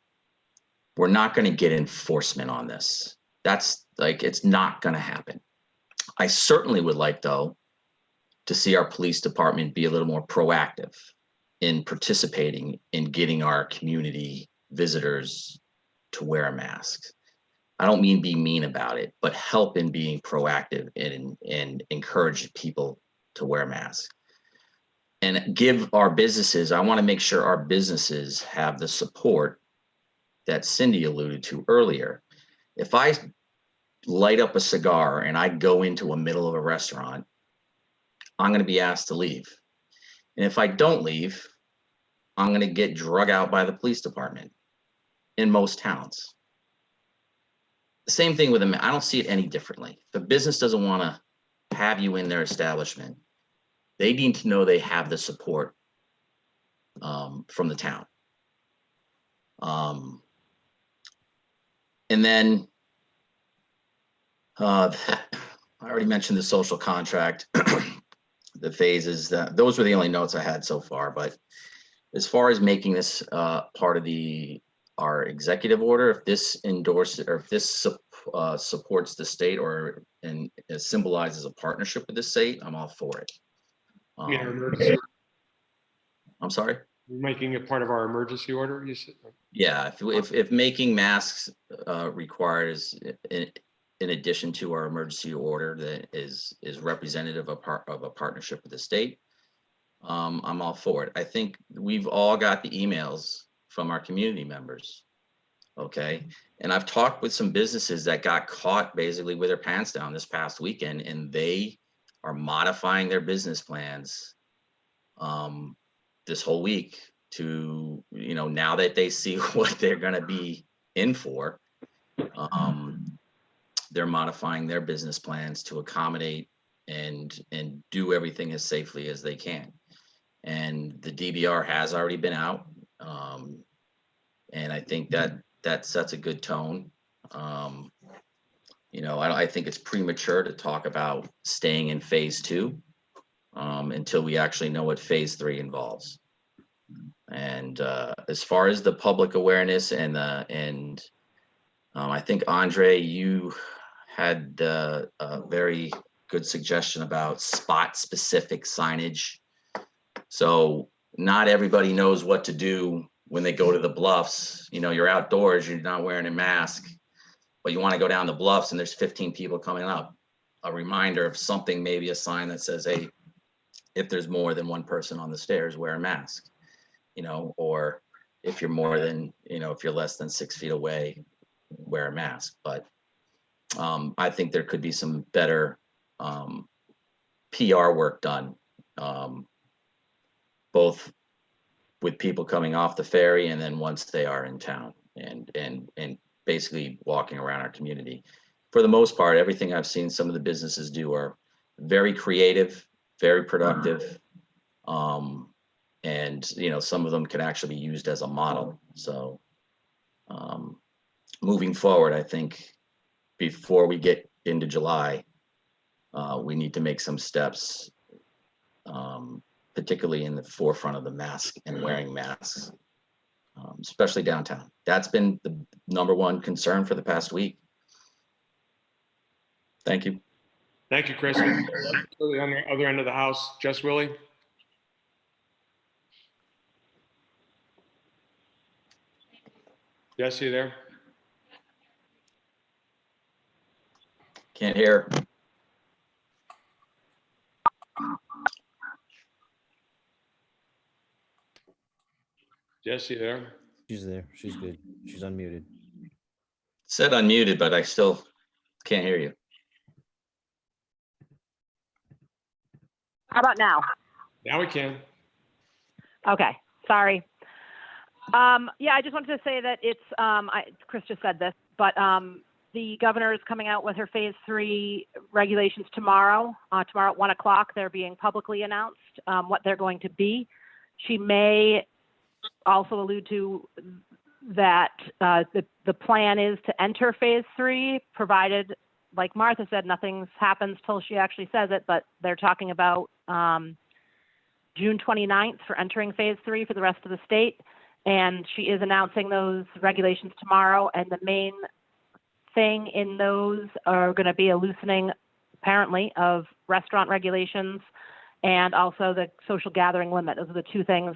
We're not going to get enforcement on this. That's like, it's not going to happen. I certainly would like, though, to see our police department be a little more proactive in participating in getting our community visitors to wear a mask. I don't mean be mean about it, but help in being proactive and encourage people to wear masks. And give our businesses, I want to make sure our businesses have the support that Cindy alluded to earlier. If I light up a cigar and I go into a middle of a restaurant, I'm going to be asked to leave. And if I don't leave, I'm going to get drug out by the police department in most towns. The same thing with them. I don't see it any differently. If a business doesn't want to have you in their establishment, they need to know they have the support from the town. And then I already mentioned the social contract, the phases. Those were the only notes I had so far. But as far as making this part of our executive order, if this endorses or if this supports the state or and it symbolizes a partnership with the state, I'm all for it. I'm sorry? You're making it part of our emergency order, you said? Yeah, if making masks requires in addition to our emergency order that is representative of a partnership with the state, I'm all for it. I think we've all got the emails from our community members. Okay. And I've talked with some businesses that got caught basically with their pants down this past weekend, and they are modifying their business plans this whole week to, now that they see what they're going to be in for, they're modifying their business plans to accommodate and do everything as safely as they can. And the DBR has already been out. And I think that sets a good tone. You know, I think it's premature to talk about staying in phase 2 until we actually know what phase 3 involves. And as far as the public awareness and I think Andre, you had a very good suggestion about spot specific signage. So not everybody knows what to do when they go to the bluffs. You know, you're outdoors, you're not wearing a mask, but you want to go down the bluffs and there's 15 people coming up. A reminder of something, maybe a sign that says, hey, if there's more than one person on the stairs, wear a mask, you know, or if you're more than, you know, if you're less than 6 feet away, wear a mask. But I think there could be some better PR work done, both with people coming off the ferry and then once they are in town, and basically walking around our community. For the most part, everything I've seen some of the businesses do are very creative, very productive. And, you know, some of them can actually be used as a model. So moving forward, I think before we get into July, we need to make some steps, particularly in the forefront of the mask and wearing masks, especially downtown. That's been the #1 concern for the past week. Thank you. Thank you, Chris. On the other end of the house, Jess Willie. Jess, you there? Can't hear. Jess, you there? She's there. She's good. She's unmuted. Said unmuted, but I still can't hear you. How about now? Now we can. Okay, sorry. Yeah, I just wanted to say that it's, Chris just said this, but the governor is coming out with her phase 3 regulations tomorrow. Tomorrow at 1 o'clock, they're being publicly announced what they're going to be. She may also allude to that the plan is to enter phase 3, provided, like Martha said, nothing happens till she actually says it, but they're talking about June 29th for entering phase 3 for the rest of the state. And she is announcing those regulations tomorrow. And the main thing in those are going to be a loosening, apparently, of restaurant regulations and also the social gathering limit. Those are the 2 things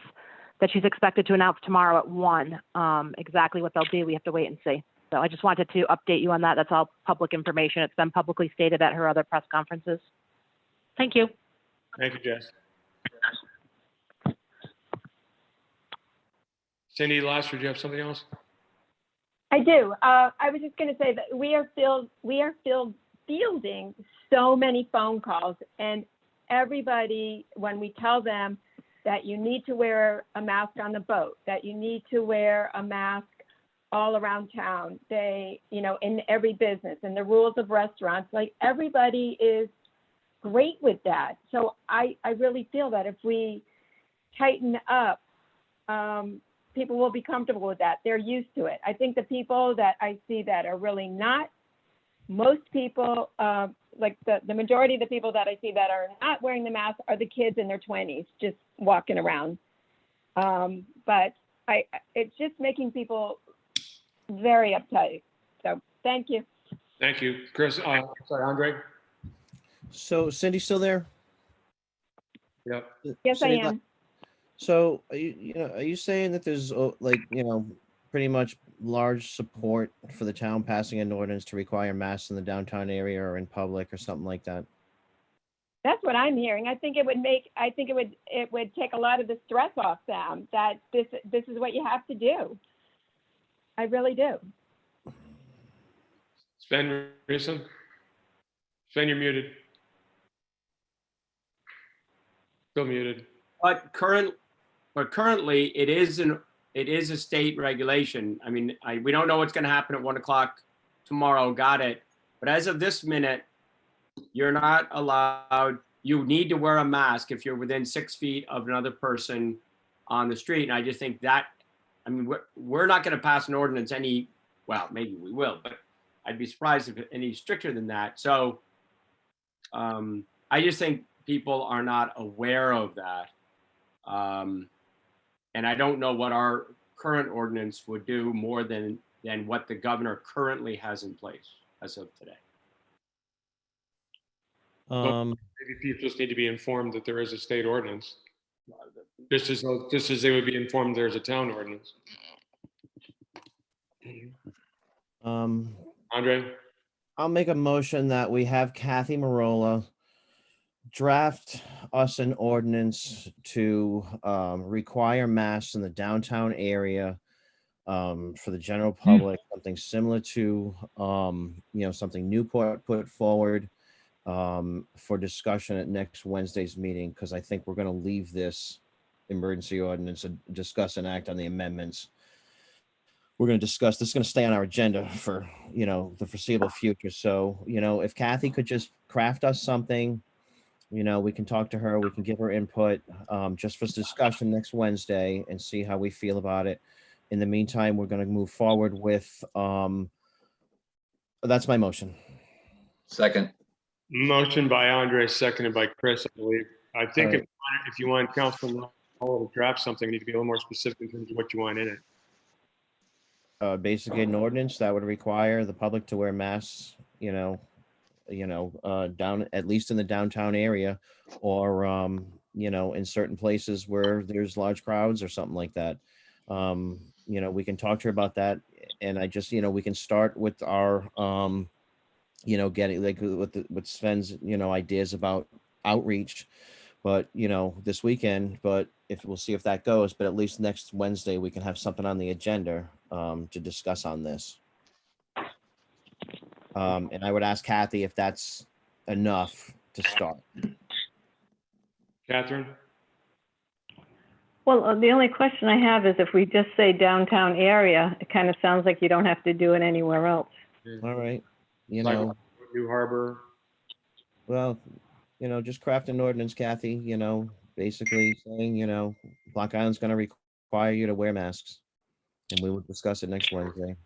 that she's expected to announce tomorrow at 1. Exactly what they'll be, we have to wait and see. So I just wanted to update you on that. That's all public information. It's been publicly stated at her other press conferences. Thank you. Thank you, Jess. Cindy Lasser, do you have something else? I do. I was just going to say that we are fielding so many phone calls, and everybody, when we tell them that you need to wear a mask on the boat, that you need to wear a mask all around town, they, you know, in every business, and the rules of restaurants, like everybody is great with that. So I really feel that if we tighten up, people will be comfortable with that. They're used to it. I think the people that I see that are really not, most people, like the majority of the people that I see that are not wearing the mask are the kids in their 20s, just walking around. But it's just making people very uptight. So thank you. Thank you. Chris, sorry, Andre? So Cindy still there? Yep. Yes, I Cindy, am. So are you saying that there's like, pretty much large support for the town passing an ordinance to require masks in the downtown area or in public or something like that? That's what I'm hearing. I think it would take a lot of the stress off them, that this is what you have to do. I really do. Sven Reeson? Sven, you're muted. Still muted. But currently, it is a state regulation. I mean, we don't know what's going to happen at 1 o'clock tomorrow. Got it. But as of this minute, you're not allowed, you need to wear a mask if you're within 6 feet of another person on the street. And I just think that, I mean, we're not going to pass an ordinance any, well, maybe we will, but I'd be surprised if any stricter than that. So I just think people are not aware of that. And I don't know what our current ordinance would do more than what the governor currently has in place as of today. Maybe people just need to be informed that there is a state ordinance. Just as they would be informed there's a town ordinance. Andre? I'll make a motion that we have Kathy Marola draft us an ordinance to require masks in the downtown area for the general public, something similar to something Newport put forward for discussion at next Wednesday's meeting, because I think we're going to leave this emergency ordinance and discuss and act on the amendments. We're going to discuss, this is going to stay on our agenda for, the foreseeable future. So, if Kathy could just craft us something, we can talk to her, we can give her input just for discussion next Wednesday and see how we feel about it. In the meantime, we're going to move forward with, that's my motion. Second. Motion by Andre, seconded by Chris, I believe. I think All right. if you want Councilman Hall to draft something, you need to be a little more specific in terms of what you want in it. Basically an ordinance that would require the public to wear masks, down, at least in the downtown area, or, in certain places where there's large crowds or something like that. We can talk to her about that. And I just, we can start with our, getting like with Sven's, ideas about outreach, but, this weekend, but we'll see if that goes, but at least next Wednesday, we can have something on the agenda to discuss on this. And I would ask Kathy if that's enough to start. Catherine? Well, the only question I have is if we just say downtown area, it kind of sounds like you don't have to do it anywhere else. All right. New Harbor. Well, just craft an ordinance, Kathy, basically saying, Block Island's going to require you to wear masks. And we will discuss it next Wednesday.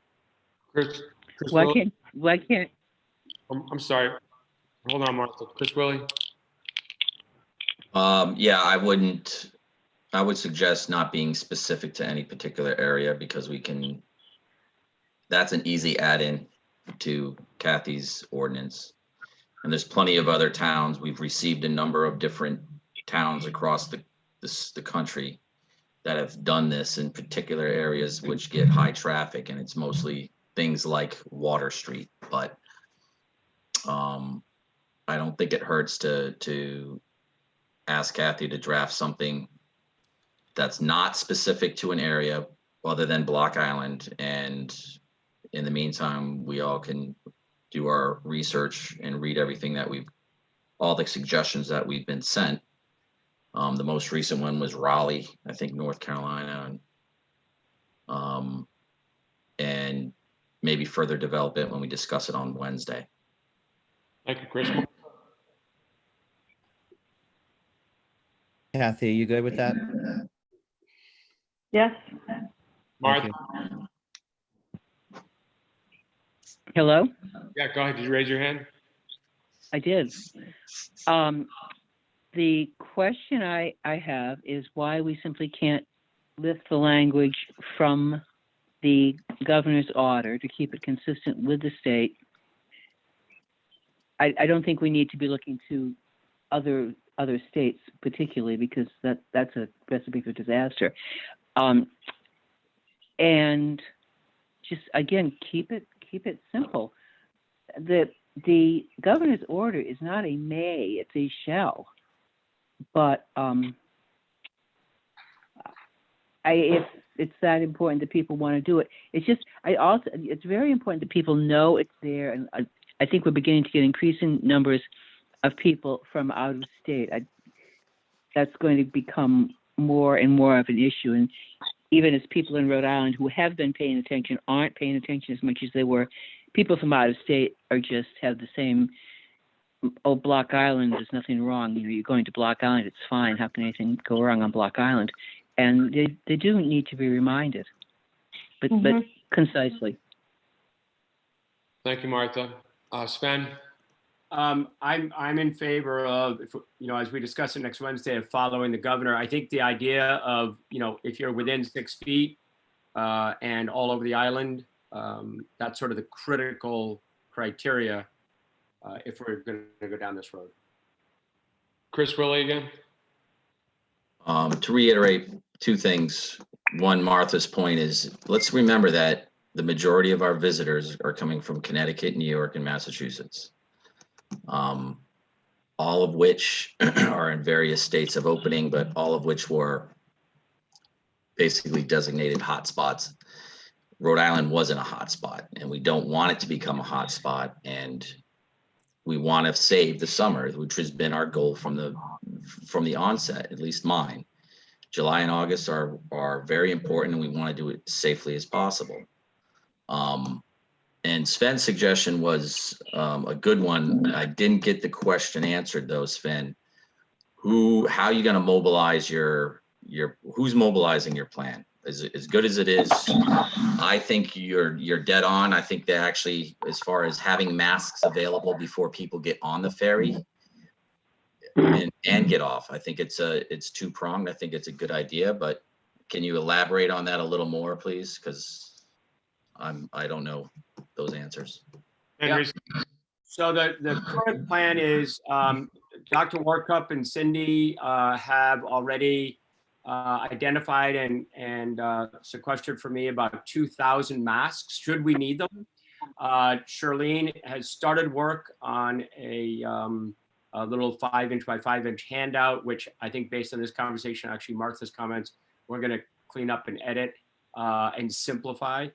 Chris Why Willie? can't, I'm sorry. Hold on, Martha. Chris Willie? Yeah, I would suggest not being specific to any particular area because that's an easy add-in to Kathy's ordinance. And there's plenty of other towns. We've received a number of different towns across the country that have done this in particular areas which get high traffic, and it's mostly things like Water Street. But I don't think it hurts to ask Kathy to draft something that's not specific to an area other than Block Island. And in the meantime, we all can do our research and read everything that all the suggestions that we've been sent. The most recent one was Raleigh, I think, North Carolina, and maybe further develop it when we discuss it on Wednesday. Thank you, Chris. Kathy, are you good with that? Yes? Martha? hello? Yeah, go ahead. Did you raise your hand? I did. The question I have is why we simply can't lift the language from the governor's order to keep it consistent with the state. I don't think we need to be looking to other states particularly, because that's a recipe for disaster. And just again, keep it simple. The governor's order is not a may, it's a shall. But if it's that important that people want to do it, it's very important that people know it's there, and I think we're beginning to get increasing numbers of people from out of state. That's going to become more and more of an issue, and even as people in Rhode Island who have been paying attention aren't paying attention as much as they were people from out of state are just have the same, oh, Block Island, there's nothing wrong. You're going to Block Island, it's fine. How can anything go wrong on Block Island? And they do need to be reminded, but concisely. Thank you, Martha. Sven? I'm in favor of, as we discuss it next Wednesday, of following the governor. I think the idea of, if you're within 6 feet and all over the island, that's sort of the critical criteria if we're going to go down this road. Chris Willie again? To reiterate two things. One, Martha's point is, let's remember that the majority of our visitors are coming from Connecticut, New York, and Massachusetts, all of which are in various states of opening, but all of which were basically designated hotspots. Rhode Island wasn't a hotspot, and we don't want it to become a hotspot. And we want to save the summer, which has been our goal from the onset, at least mine. July and August are very important, and we want to do it safely as possible. And Sven's suggestion was a good one. I didn't get the question answered though, Sven. How are you going to mobilize who's mobilizing your plan? As good as it is, I think you're dead on. I think that actually, as far as having masks available before people get on the ferry and get off, I think it's two-pronged. I think it's a good idea, but can you elaborate on that a little more, please? Because I don't know those answers. Henry? So the current plan is Dr. Warkup and Cindy have already identified and sequestered for me about 2,000 masks, should we need them. Charlene has started work on a little 5-inch by 5-inch handout, which I think based on this conversation, actually Martha's comments, we're going to clean up and edit and simplify.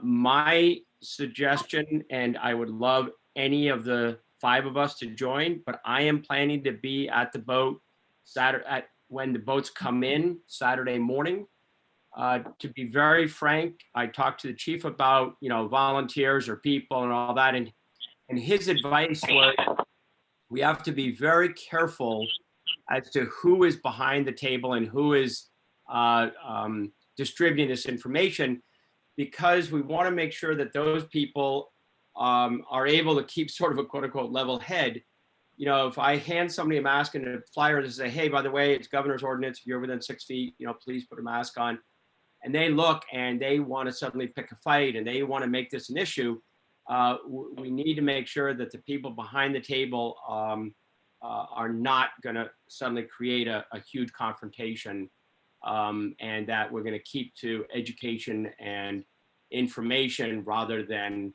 My suggestion, and I would love any of the 5 of us to join, but I am planning to be at the boat when the boats come in Saturday morning. To be very frank, I talked to the chief about, volunteers or people and all that. And his advice was, we have to be very careful as to who is behind the table and who is distributing this information, because we want to make sure that those people are able to keep sort of a quote unquote level head. If I hand somebody a mask and a flyer to say, hey, by the way, it's governor's ordinance, if you're within 6 feet, please put a mask on. And they look and they want to suddenly pick a fight and they want to make this an issue. We need to make sure that the people behind the table are not going to suddenly create a huge confrontation, and that we're going to keep to education and information rather than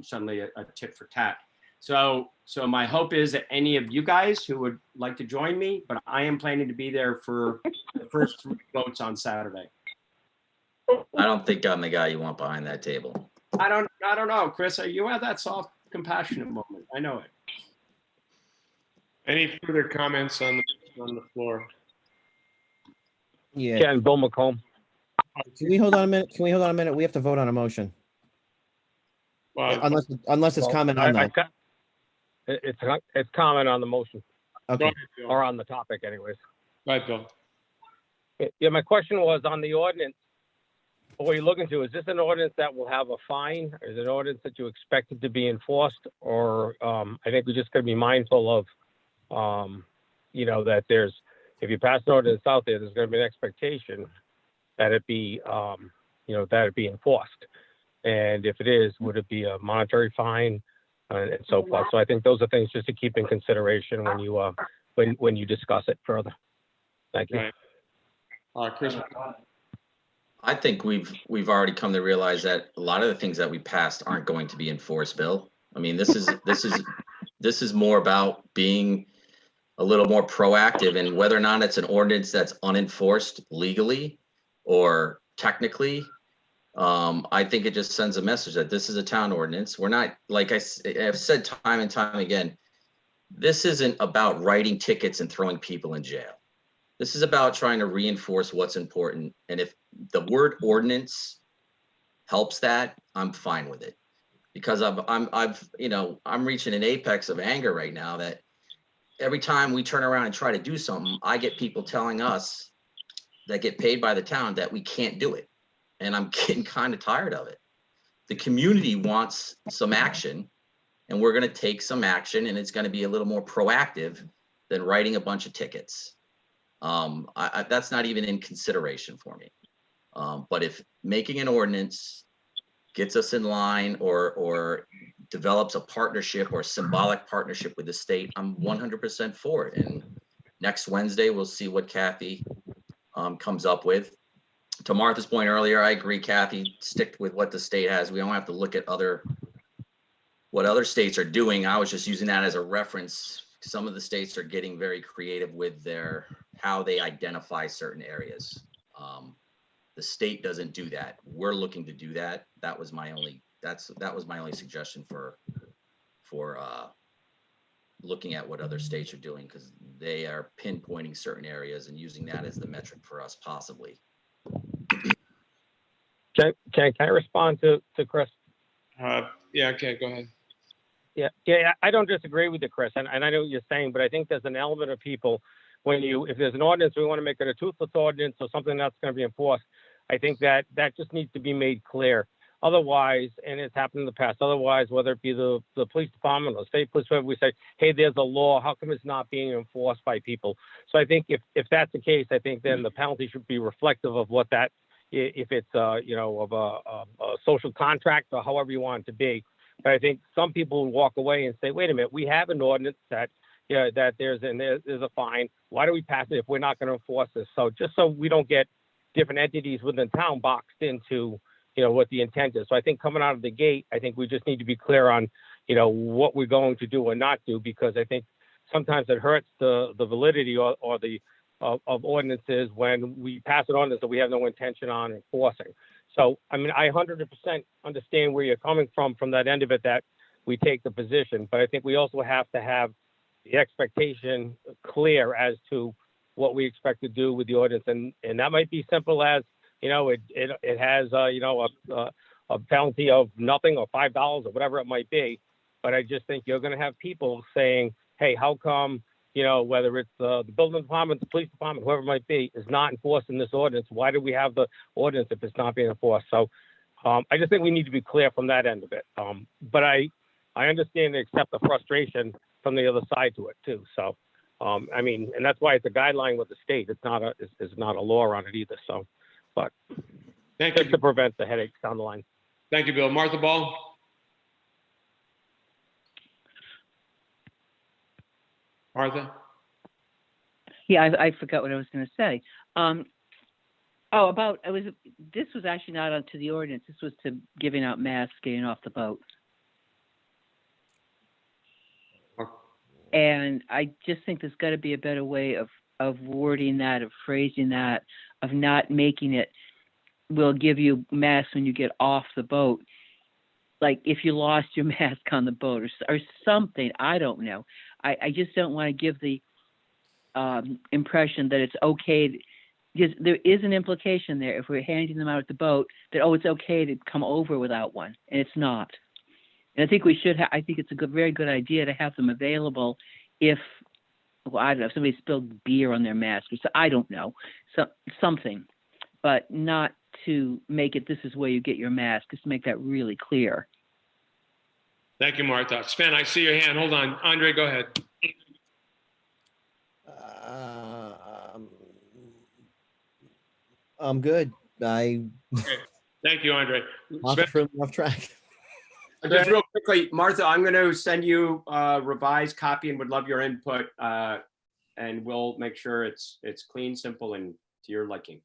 suddenly a tit for tat. So my hope is that any of you guys who would like to join me, but I am planning to be there for the first 3 votes on Saturday. I don't think I'm the guy you want behind that table. I don't know, Chris. You have that soft, compassionate moment. I know it. Any further comments on the floor? Yeah. Ken, Bill McComb. Can we hold on a minute? We have to vote on a motion. Well, Unless it's comment on that. It's comment on the motion, Okay. or on the topic anyways. go ahead, Bill. Yeah, my question was on the ordinance. What are you looking to? Is this an ordinance that will have a fine? Is it an ordinance that you expect it to be enforced? Or I think we're just going to be mindful of, that if you pass an ordinance out there, there's going to be an expectation that it be, that it be enforced. And if it is, would it be a monetary fine and so forth? So I think those are things just to keep in consideration when you when you discuss it further. Thank you. Right. Chris? I think we've already come to realize that a lot of the things that we passed aren't going to be enforced, Bill. I mean, this is more about being a little more proactive, and whether or not it's an ordinance that's unenforced legally or technically. I think it just sends a message that this is a town ordinance. We're not, like I've said time and time again, this isn't about writing tickets and throwing people in jail. This is about trying to reinforce what's important. And if the word ordinance helps that, I'm fine with it. Because I'm reaching an apex of anger right now that every time we turn around and try to do something, I get people telling us that get paid by the town that we can't do it. And I'm getting kind of tired of it. The community wants some action, and we're going to take some action, and it's going to be a little more proactive than writing a bunch of tickets. That's not even in consideration for me. But if making an ordinance gets us in line or develops a partnership or symbolic partnership with the state, I'm 100% for it. And next Wednesday, we'll see what Kathy comes up with. To Martha's point earlier, I agree, Kathy, stick with what the state has. We don't have to look at what other states are doing. I was just using that as a reference. Some of the states are getting very creative with how they identify certain areas. The state doesn't do that. We're looking to do that. That was my only suggestion for looking at what other states are doing, because they are pinpointing certain areas and using that as the metric for us possibly. Can I respond to Chris? Yeah, okay, go ahead. Yeah, I don't disagree with you, Chris, and I know what you're saying, but I think there's an element of people, if there's an ordinance, we want to make it a toothless ordinance or something that's going to be enforced. I think that just needs to be made clear. Otherwise, and it's happened in the past, otherwise, whether it be the police department or state police, whatever, we say, hey, there's a law, how come it's not being enforced by people? So I think if that's the case, I think then the penalty should be reflective of what that, if it's, of a social contract or however you want it to be. But I think some people would walk away and say, wait a minute, we have an ordinance that there's a fine. Why do we pass it if we're not going to enforce this? So just so we don't get different entities within town boxed into, what the intent is. So I think coming out of the gate, I think we just need to be clear on, what we're going to do or not do, because I think sometimes it hurts the validity or of ordinances when we pass an ordinance that we have no intention on enforcing. So, I mean, I 100% understand where you're coming from that end of it, that we take the position, but I think we also have to have the expectation clear as to what we expect to do with the ordinance. And that might be simple as, it has, a penalty of nothing or $5 or whatever it might be. But I just think you're going to have people saying, hey, how come, whether it's the building department, the police department, whoever it might be, is not enforcing this ordinance. Why do we have the ordinance if it's not being enforced? So I just think we need to be clear from that end of it. But I understand and accept the frustration from the other side to it too. So, I mean, and that's why it's a guideline with the state. It's not a law on it either. So, but Thank you. just to prevent the headaches down the line. Thank you, Bill. Martha Ball? Martha? Yeah, I forgot what I was going to say. This was actually not onto the ordinance. This was to giving out masks, getting off the boat. And I just think there's got to be a better way of wording that, of phrasing that, of not making it, we'll give you masks when you get off the boat. Like if you lost your mask on the boat or something, I don't know. I just don't want to give the impression that it's okay. Because there is an implication there if we're handing them out at the boat that, it's okay to come over without one, and it's not. And I think we should I think it's a very good idea to have them available if, I don't know, if somebody spilled beer on their mask or so, I don't know, something, but not to make it, this is where you get your mask, just to make that really clear. Thank you, Martha. Sven, I see your hand. Hold on. Andre, go ahead. I'm good. Okay. Thank you, Andre. Sven, Off track. Just real quickly, Martha, I'm going to send you a revised copy and would love your input. And we'll make sure it's clean, simple, and to your liking.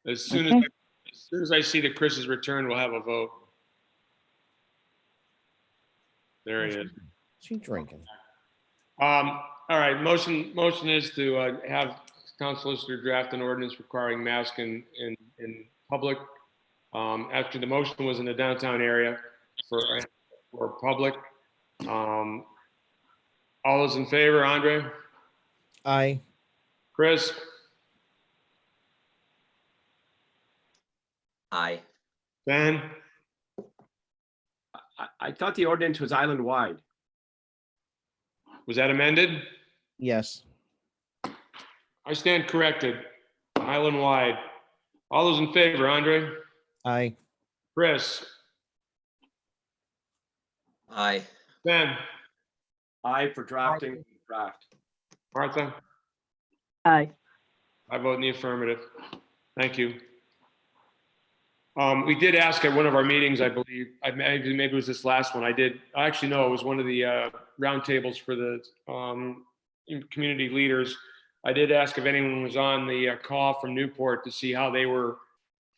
As soon as I see that Chris is returned, we'll have a vote. There he is. She drinking. All right, motion is to have town solicitor draft an ordinance requiring masks in public. Actually, the motion was in the downtown area for public. All those in favor, Andre? Aye. Chris? Aye. Ben? I thought the ordinance was island-wide. Was that amended? Yes. I stand corrected. Island-wide. All those in favor, Andre? Aye. Chris? Aye. Ben? Aye for drafting draft. Martha? Aye. I vote in the affirmative. Thank you. We did ask at one of our meetings, I believe, maybe it was this last one, actually, no, it was one of the roundtables for the community leaders. I did ask if anyone was on the call from Newport to see how they were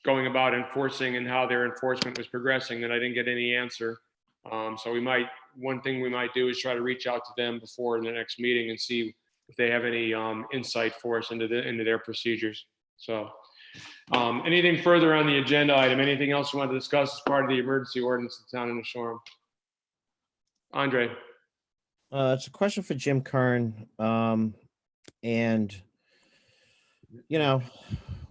going about enforcing and how their enforcement was progressing, and I didn't get any answer. So one thing we might do is try to reach out to them before the next meeting and see if they have any insight for us into their procedures. So anything further on the agenda item? Anything else you want to discuss as part of the emergency ordinance in the town of Neshoreham? Andre? It's a question for Jim Kern. And, you know,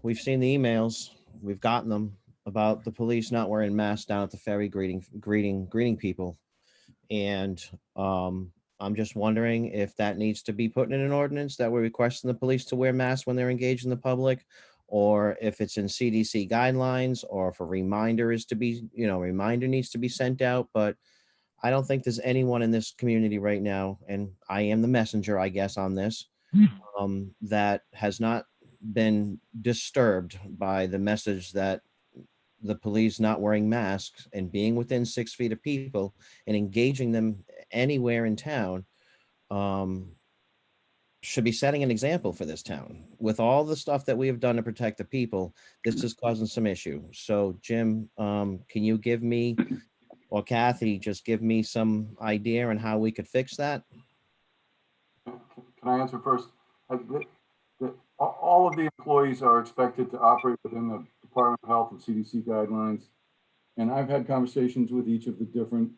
we've seen the emails, we've gotten them about the police not wearing masks down at the ferry greeting people. And I'm just wondering if that needs to be put in an ordinance that we're requesting the police to wear masks when they're engaged in the public, or if it's in CDC guidelines, or if a reminder is to be, reminder needs to be sent out. But I don't think there's anyone in this community right now, and I am the messenger, I guess, on this, that has not been disturbed by the message that the police not wearing masks and being within 6 feet of people and engaging them anywhere in town should be setting an example for this town. With all the stuff that we have done to protect the people, this is causing some issue. So Jim, can you give me, or Kathy, just give me some idea on how we could fix that? Can I answer first? All of the employees are expected to operate within the Department of Health and CDC guidelines. And I've had conversations with each of the different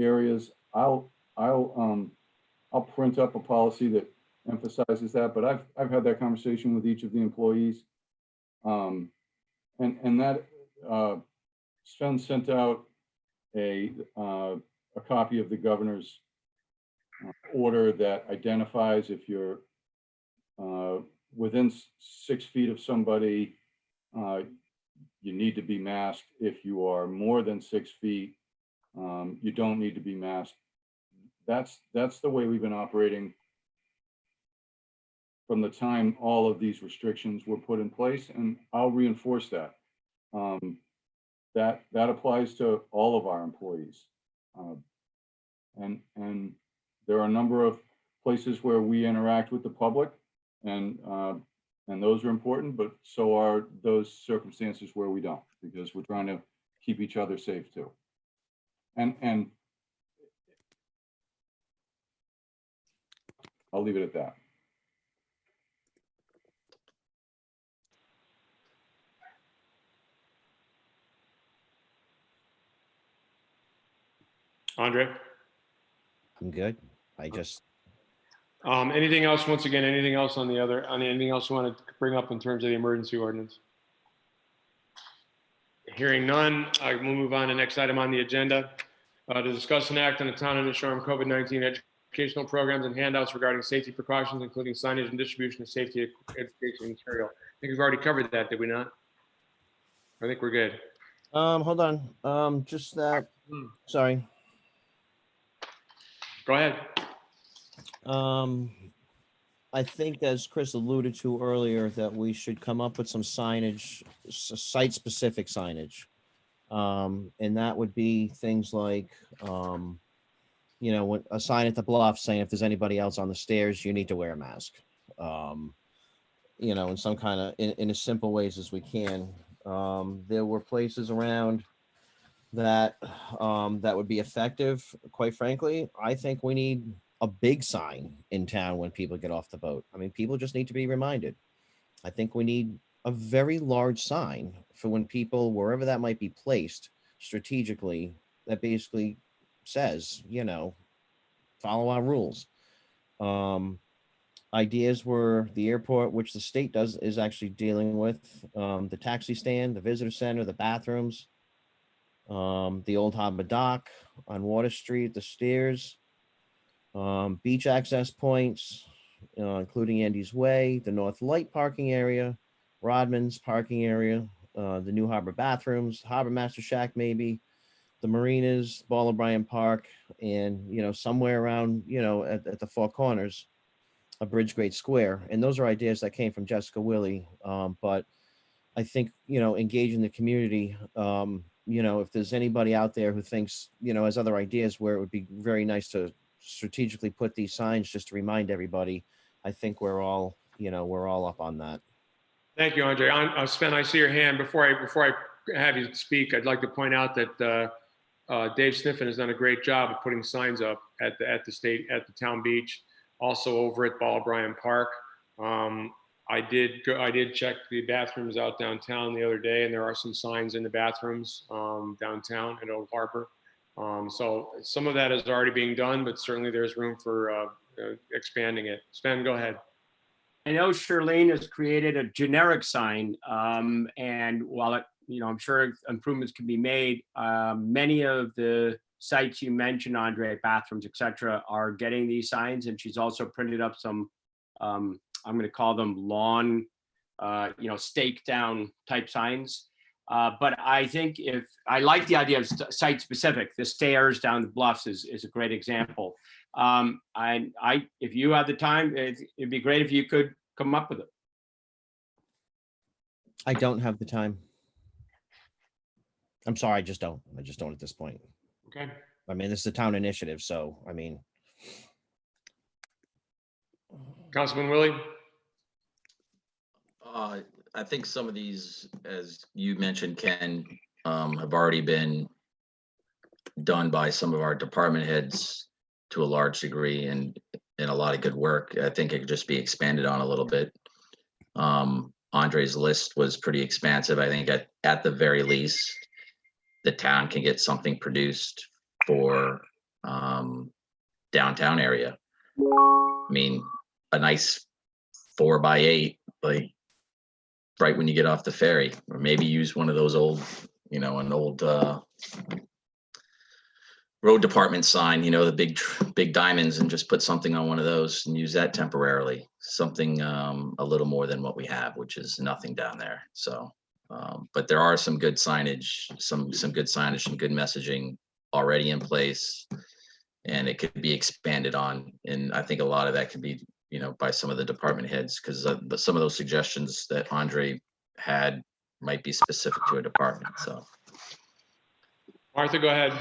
areas. I'll print up a policy that emphasizes that, but I've had that conversation with each of the employees. And that Sven sent out a copy of the governor's order that identifies if you're within 6 feet of somebody, you need to be masked. If you are more than 6 feet, you don't need to be masked. That's the way we've been operating from the time all of these restrictions were put in place, and I'll reinforce that. That applies to all of our employees. And there are a number of places where we interact with the public, and those are important, but so are those circumstances where we don't, because we're trying to keep each other safe too. And I'll leave it at that. Andre? I'm good. I just, Anything else, once again, anything else anything else you want to bring up in terms of the emergency ordinance? Hearing none, we'll move on to the next item on the agenda. To discuss and act on the town of Neshoreham COVID-19 educational programs and handouts regarding safety precautions, including signage and distribution of safety education material. I think we've already covered that, did we not? I think we're good. hold on, just that, sorry. Go ahead. I think, as Chris alluded to earlier, that we should come up with some signage, site-specific signage. And that would be things like, when a sign at the bluff saying if there's anybody else on the stairs, you need to wear a mask. In some kind of, in as simple ways as we can. There were places around that that would be effective. Quite frankly, I think we need a big sign in town when people get off the boat. I mean, people just need to be reminded. I think we need a very large sign for when people, wherever that might be placed strategically, that basically says, follow our rules. Ideas were the airport, which the state is actually dealing with, the taxi stand, the visitor center, the bathrooms. the Old Harbor Dock on Water Street, the stairs, beach access points, including Andy's Way, the North Light parking area, Rodman's parking area, the New Harbor bathrooms, Harbor Master Shack maybe, the marinas, Ball O'Brien Park, and, somewhere around, at the Four Corners, a Bridge Grade Square. And those are ideas that came from Jessica Willie. But I think, engaging the community, if there's anybody out there who thinks, has other ideas where it would be very nice to strategically put these signs just to remind everybody, I think we're all up on that. Thank you, Andre. Sven, I see your hand. Before I have you speak, I'd like to point out that Dave Sniffen has done a great job of putting signs up at the town beach, also over at Ball O'Brien Park. I did check the bathrooms out downtown the other day, and there are some signs in the bathrooms downtown at Old Harbor. So some of that is already being done, but certainly there's room for expanding it. Sven, go ahead. I know Shirlene has created a generic sign, and while I'm sure improvements can be made, many of the sites you mentioned, Andre, bathrooms, et cetera, are getting these signs, and she's also printed up some, I'm going to call them lawn, stake down type signs. But I think I like the idea of site specific, the stairs down the bluffs is a great example. If you have the time, it'd be great if you could come up with it. I don't have the time. I'm sorry, I just don't at this point. Okay. I mean, this is a town initiative, so Councilman Willie? I think some of these, as you mentioned, Ken, have already been done by some of our department heads to a large degree and a lot of good work. I think it could just be expanded on a little bit. Andre's list was pretty expansive. I think at the very least, the town can get something produced for downtown area. I mean, a nice 4x8, like right when you get off the ferry, or maybe use one of those old, an old road department sign, the big diamonds, and just put something on one of those and use that temporarily. Something a little more than what we have, which is nothing down there. So, but there are some good signage, some good signage, some good messaging already in place, and it could be expanded on. And I think a lot of that could be, by some of the department heads, because some of those suggestions that Andre had might be specific to a department. So, Martha, go ahead.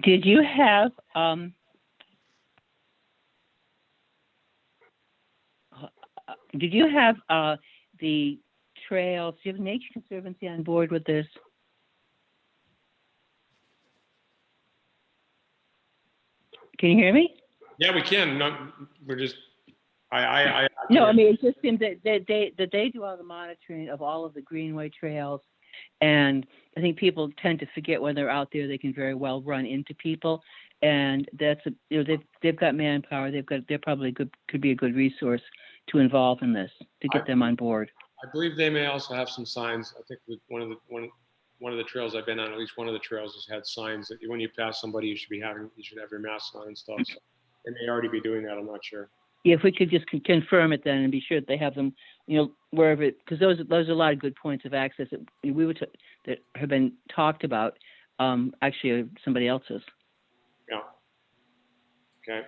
Did you have the trails? Do you have Nature Conservancy on board with this? Can you hear me? Yeah, we can. No, we're just. No, I mean, it just seems that they do all the monitoring of all of the greenway trails, and I think people tend to forget when they're out there. They can very well run into people, and that's they've got manpower. They're probably could be a good resource to involve in this to get them on board. I believe they may also have some signs. I think with one of the trails I've been on, at least one of the trails has had signs that when you pass somebody, you should have your mask on and stuff. So they may already be doing that. I'm not sure. Yeah, if we could just confirm it then and be sure that they have them, wherever, because those are a lot of good points of access that that have been talked about. Actually, somebody else's. Yeah. Okay.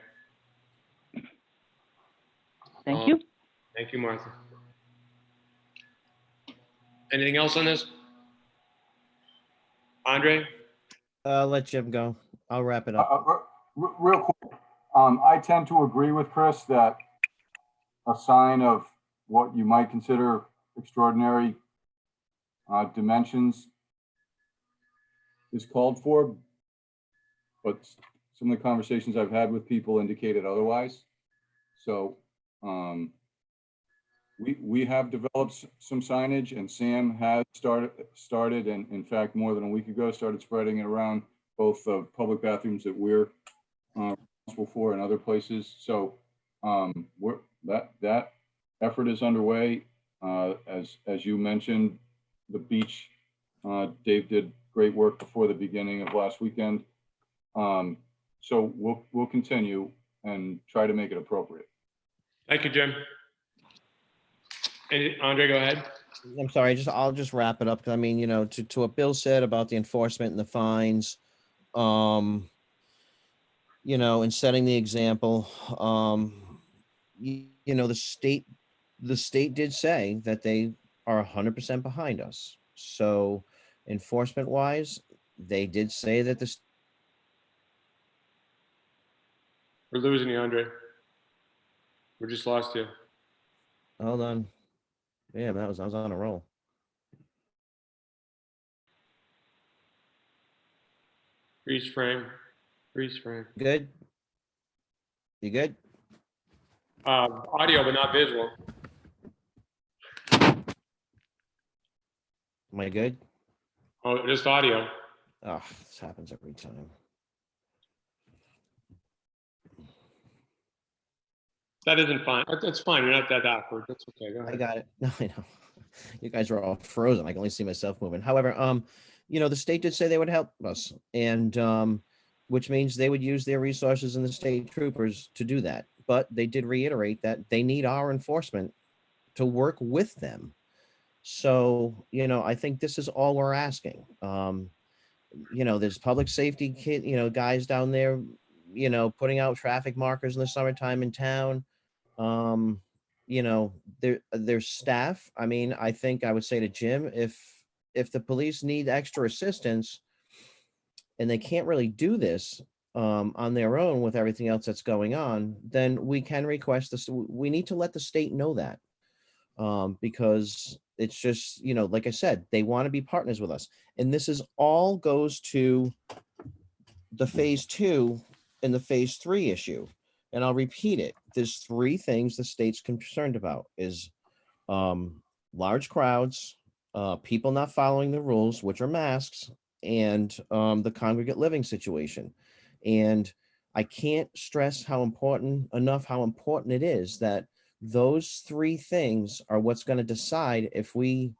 Thank you. Thank you, Martha. Anything else on this? Andre? Let Jim go. I'll wrap it up. Real quick, I tend to agree with Chris that a sign of what you might consider extraordinary dimensions is called for, but some of the conversations I've had with people indicated otherwise. So we have developed some signage, and Sam has started, and in fact, more than a week ago, started spreading it around both the public bathrooms that we're responsible for and other places. So that effort is underway. As you mentioned, the beach Dave did great work before the beginning of last weekend. So we'll continue and try to make it appropriate. Thank you, Jim. And Andre, go ahead. I'm sorry, I'll just wrap it up, because I mean, to what Bill said about the enforcement and the fines, and setting the example, the state did say that they are 100% behind us. So enforcement wise, they did say that We're losing you, Andre. We just lost you. hold on. Yeah, I was on a roll. Freeze frame. Freeze frame. Good? You good? Audio, but not visual. Am I good? Oh, just audio. Oh, this happens every time. That isn't fine. That's fine. You're not that awkward. That's okay. Go I ahead. got it. No, I know. You guys are all frozen. I can only see myself moving. However, the state did say they would help us, and which means they would use their resources and the state troopers to do that. But they did reiterate that they need our enforcement to work with them. So, I think this is all we're asking. There's public safety guys down there, putting out traffic markers in the summertime in town. There's staff. I mean, I think I would say to Jim, if the police need extra assistance and they can't really do this on their own with everything else that's going on, then we can request this. We need to let the state know that, because it's just, like I said, they want to be partners with us. And this is all goes to the phase 2 and the phase 3 issue. And I'll repeat it. There's 3 things the state's concerned about is large crowds, people not following the rules, which are masks, and the congregate living situation. And I can't stress how important it is that those 3 things are what's going to decide if we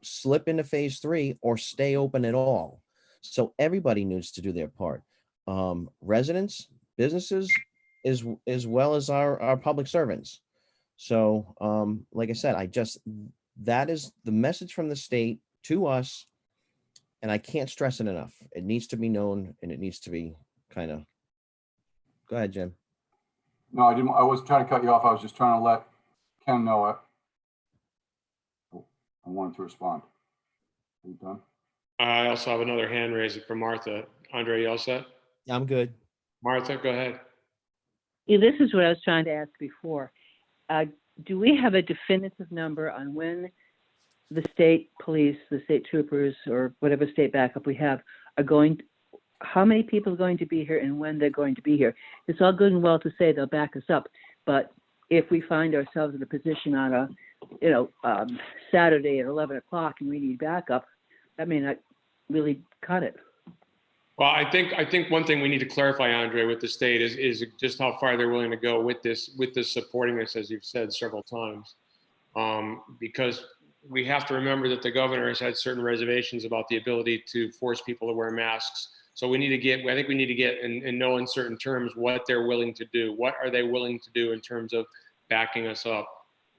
slip into phase 3 or stay open at all. So everybody needs to do their part. Residents, businesses, as well as our public servants. So, like I said, that is the message from the state to us, and I can't stress it enough. It needs to be known, and it needs to be kind of. Go ahead, Jim. No, I didn't. I wasn't trying to cut you off. I was just trying to let Ken know it. I wanted to respond. Are you done? I also have another hand raising from Martha. Andre, you all set? I'm good. Martha, go ahead. Yeah, this is what I was trying to ask before. Do we have a definitive number on when the state police, the state troopers, or whatever state backup we have how many people are going to be here and when they're going to be here? It's all good and well to say they'll back us up, but if we find ourselves in a position on a, Saturday at 11 o'clock and we need backup, that may not really cut it. Well, I think one thing we need to clarify, Andre, with the state is just how far they're willing to go with this supporting this, as you've said several times, because we have to remember that the governor has had certain reservations about the ability to force people to wear masks. So we need to get in no uncertain terms what they're willing to do. What are they willing to do in terms of backing us up?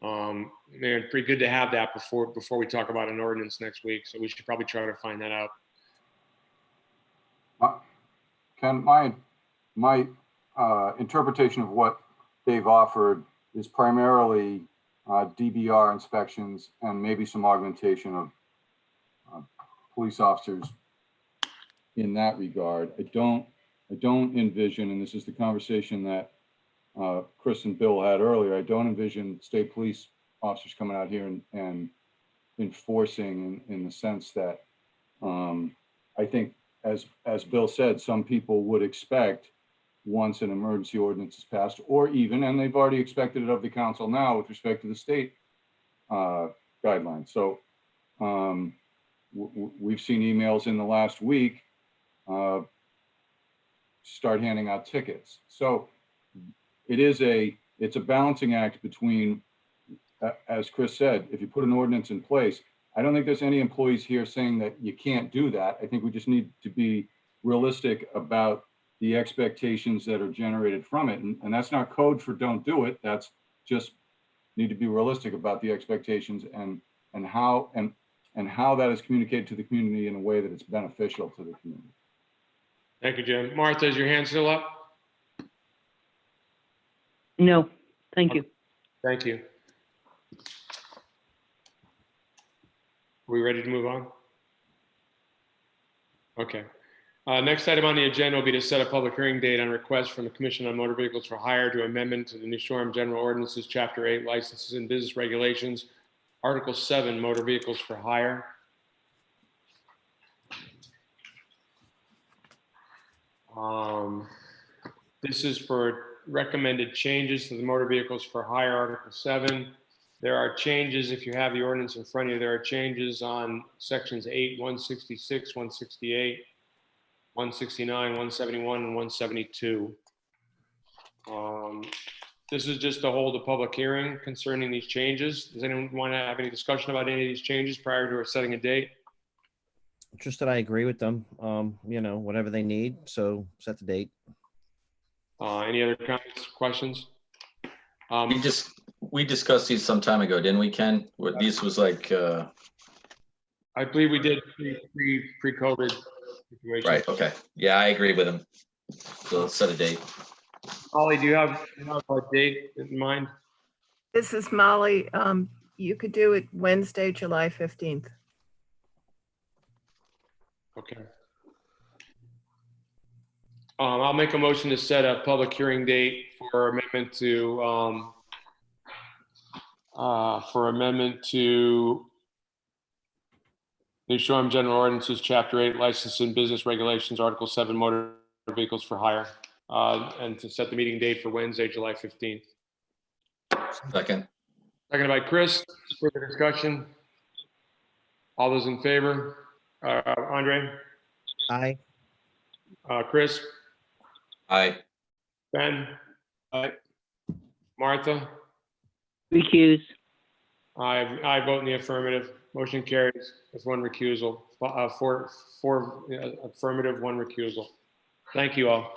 It's pretty good to have that before we talk about an ordinance next week. So we should probably try to find that out. Ken, my interpretation of what they've offered is primarily DBR inspections and maybe some augmentation of police officers in that regard. I don't envision, and this is the conversation that Chris and Bill had earlier, I don't envision state police officers coming out here and enforcing in the sense that I think, as Bill said, some people would expect once an emergency ordinance is passed, or even, and they've already expected it of the council now with respect to the state guidelines. So we've seen emails in the last week start handing out tickets. So it's a balancing act between, as Chris said, if you put an ordinance in place, I don't think there's any employees here saying that you can't do that. I think we just need to be realistic about the expectations that are generated from it. And that's not code for don't do it. That's just need to be realistic about the expectations and how that is communicated to the community in a way that it's beneficial to the community. Thank you, Jim. Martha, is your hand still up? No, thank you. Thank you. Are we ready to move on? Okay. Next item on the agenda will be to set a public hearing date on request from the Commission on Motor Vehicles for Hire to amendment to the New Shoreham General Ordinances, Chapter 8, Licenses and Business Regulations, Article 7, Motor Vehicles for Hire. This is for recommended changes to the Motor Vehicles for Hire, Article 7. There are changes, if you have the ordinance in front of you, there are changes on sections 8, 166, 168, 169, 171, and 172. This is just to hold a public hearing concerning these changes. Does anyone want to have any discussion about any of these changes prior to setting a date? Just that I agree with them, whatever they need, so set the date. Any other comments, questions? We discussed these some time ago, didn't we, Ken? This was like, I believe we did pre-COVID situation. right, okay. Yeah, I agree with him. So let's set a date. Ollie, do you have a date in mind? This is Molly. You could do it Wednesday, July 15th. Okay. I'll make a motion to set a public hearing date for amendment to New Shoreham General Ordinances, Chapter 8, License and Business Regulations, Article 7, Motor Vehicles for Hire, and to set the meeting date for Wednesday, July 15th. Second. Seconded by Chris. Further discussion? All those in favor? Andre? Aye. Chris? Aye. Ben? Aye. Martha? Recuse. I vote in the affirmative. Motion carries with one recusal. Four affirmative, one recusal. Thank you all.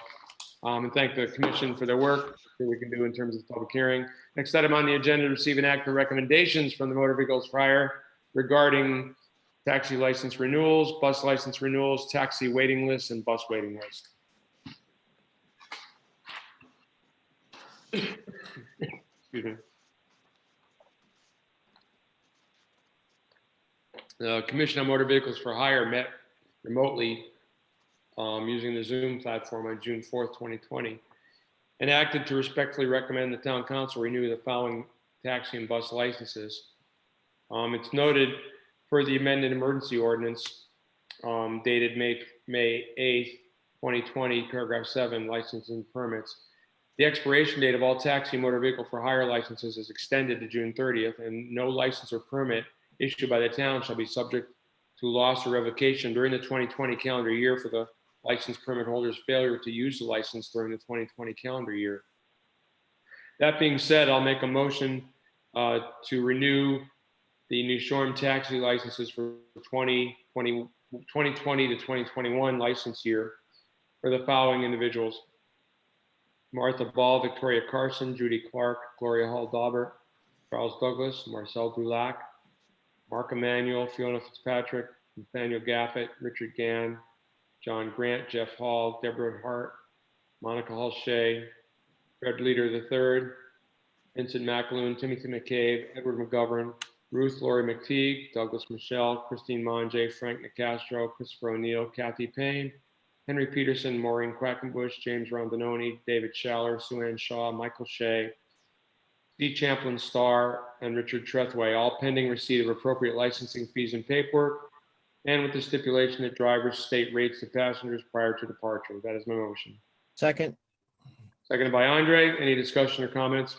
And thank the commission for their work that we can do in terms of public hearing. Next item on the agenda, receive and act on recommendations from the Motor Vehicles for Hire regarding taxi license renewals, bus license renewals, taxi waiting lists, and bus waiting lists. Excuse me. The Commission on Motor Vehicles for Hire met remotely using the Zoom platform on June 4th, 2020, and acted to respectfully recommend the Town Council renew the following taxi and bus licenses. It's noted per the amended emergency ordinance dated May 8th, 2020, paragraph 7, license and permits. The expiration date of all taxi and motor vehicle for hire licenses is extended to June 30th, and no license or permit issued by the town shall be subject to loss or revocation during the 2020 calendar year for the license permit holder's failure to use the license during the 2020 calendar year. That being said, I'll make a motion to renew the New Shoreham taxi licenses for 2020 to 2021 license year for the following individuals: Martha Ball, Victoria Carson, Judy Clark, Gloria Hall Daubert, Charles Douglas, Marcel Dulac, Mark Emanuel, Fiona Fitzpatrick, Nathaniel Gaffett, Richard Gann, John Grant, Jeff Hall, Deborah Hart, Monica Hall-Shea, Fred Leader III, Vincent McAloon, Timothy McCabe, Edward McGovern, Ruth Laurie McTeague, Douglas Michelle, Christine Monge, Frank Nicastro, Christopher O'Neill, Kathy Payne, Henry Peterson, Maureen Quackenbush, James Rondinoni, David Schaller, Sue Ann Shaw, Michael Shea, C. Champlin Starr, and Richard Trethway, all pending receipt of appropriate licensing fees and paperwork, and with the stipulation that drivers state rates to passengers prior to departure. That is my motion. Second. Seconded by Andre. Any discussion or comments?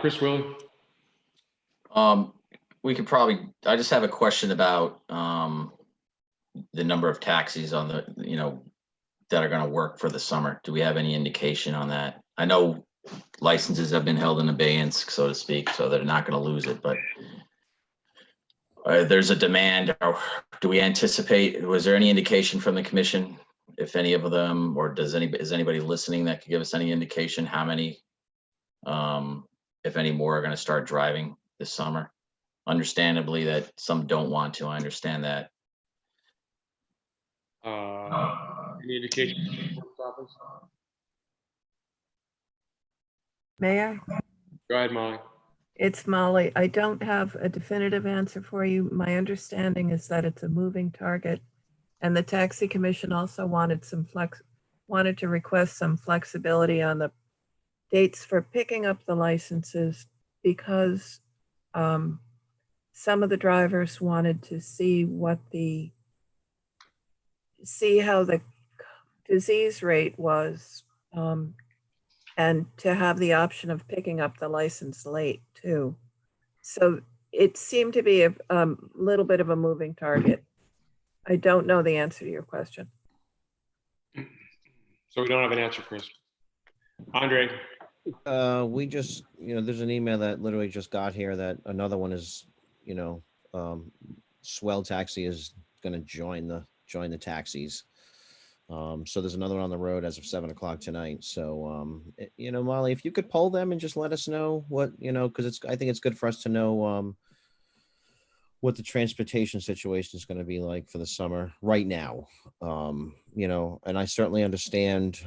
Chris Willie. We could probably, I just have a question about the number of taxis on the, that are going to work for the summer. Do we have any indication on that? I know licenses have been held in abeyance, so to speak, so they're not going to lose it, but there's a demand. Or do we anticipate, was there any indication from the commission, if any of them, or is anybody listening that could give us any indication how many, if any more, are going to start driving this summer? Understandably that some don't want to, I understand that. Any indication? May I? Go ahead, Molly. It's Molly. I don't have a definitive answer for you. My understanding is that it's a moving target. And the taxi commission also wanted to request some flexibility on the dates for picking up the licenses because some of the drivers wanted to see how the disease rate was, and to have the option of picking up the license late too. So it seemed to be a little bit of a moving target. I don't know the answer to your question. So we don't have an answer, Chris. Andre? We just, there's an email that literally just got here that another one is, Swell Taxi is going to join the taxis. So there's another one on the road as of 7:00 tonight. So, Molly, if you could poll them and just let us know what, because I think it's good for us to know what the transportation situation is going to be like for the summer right now. And I certainly understand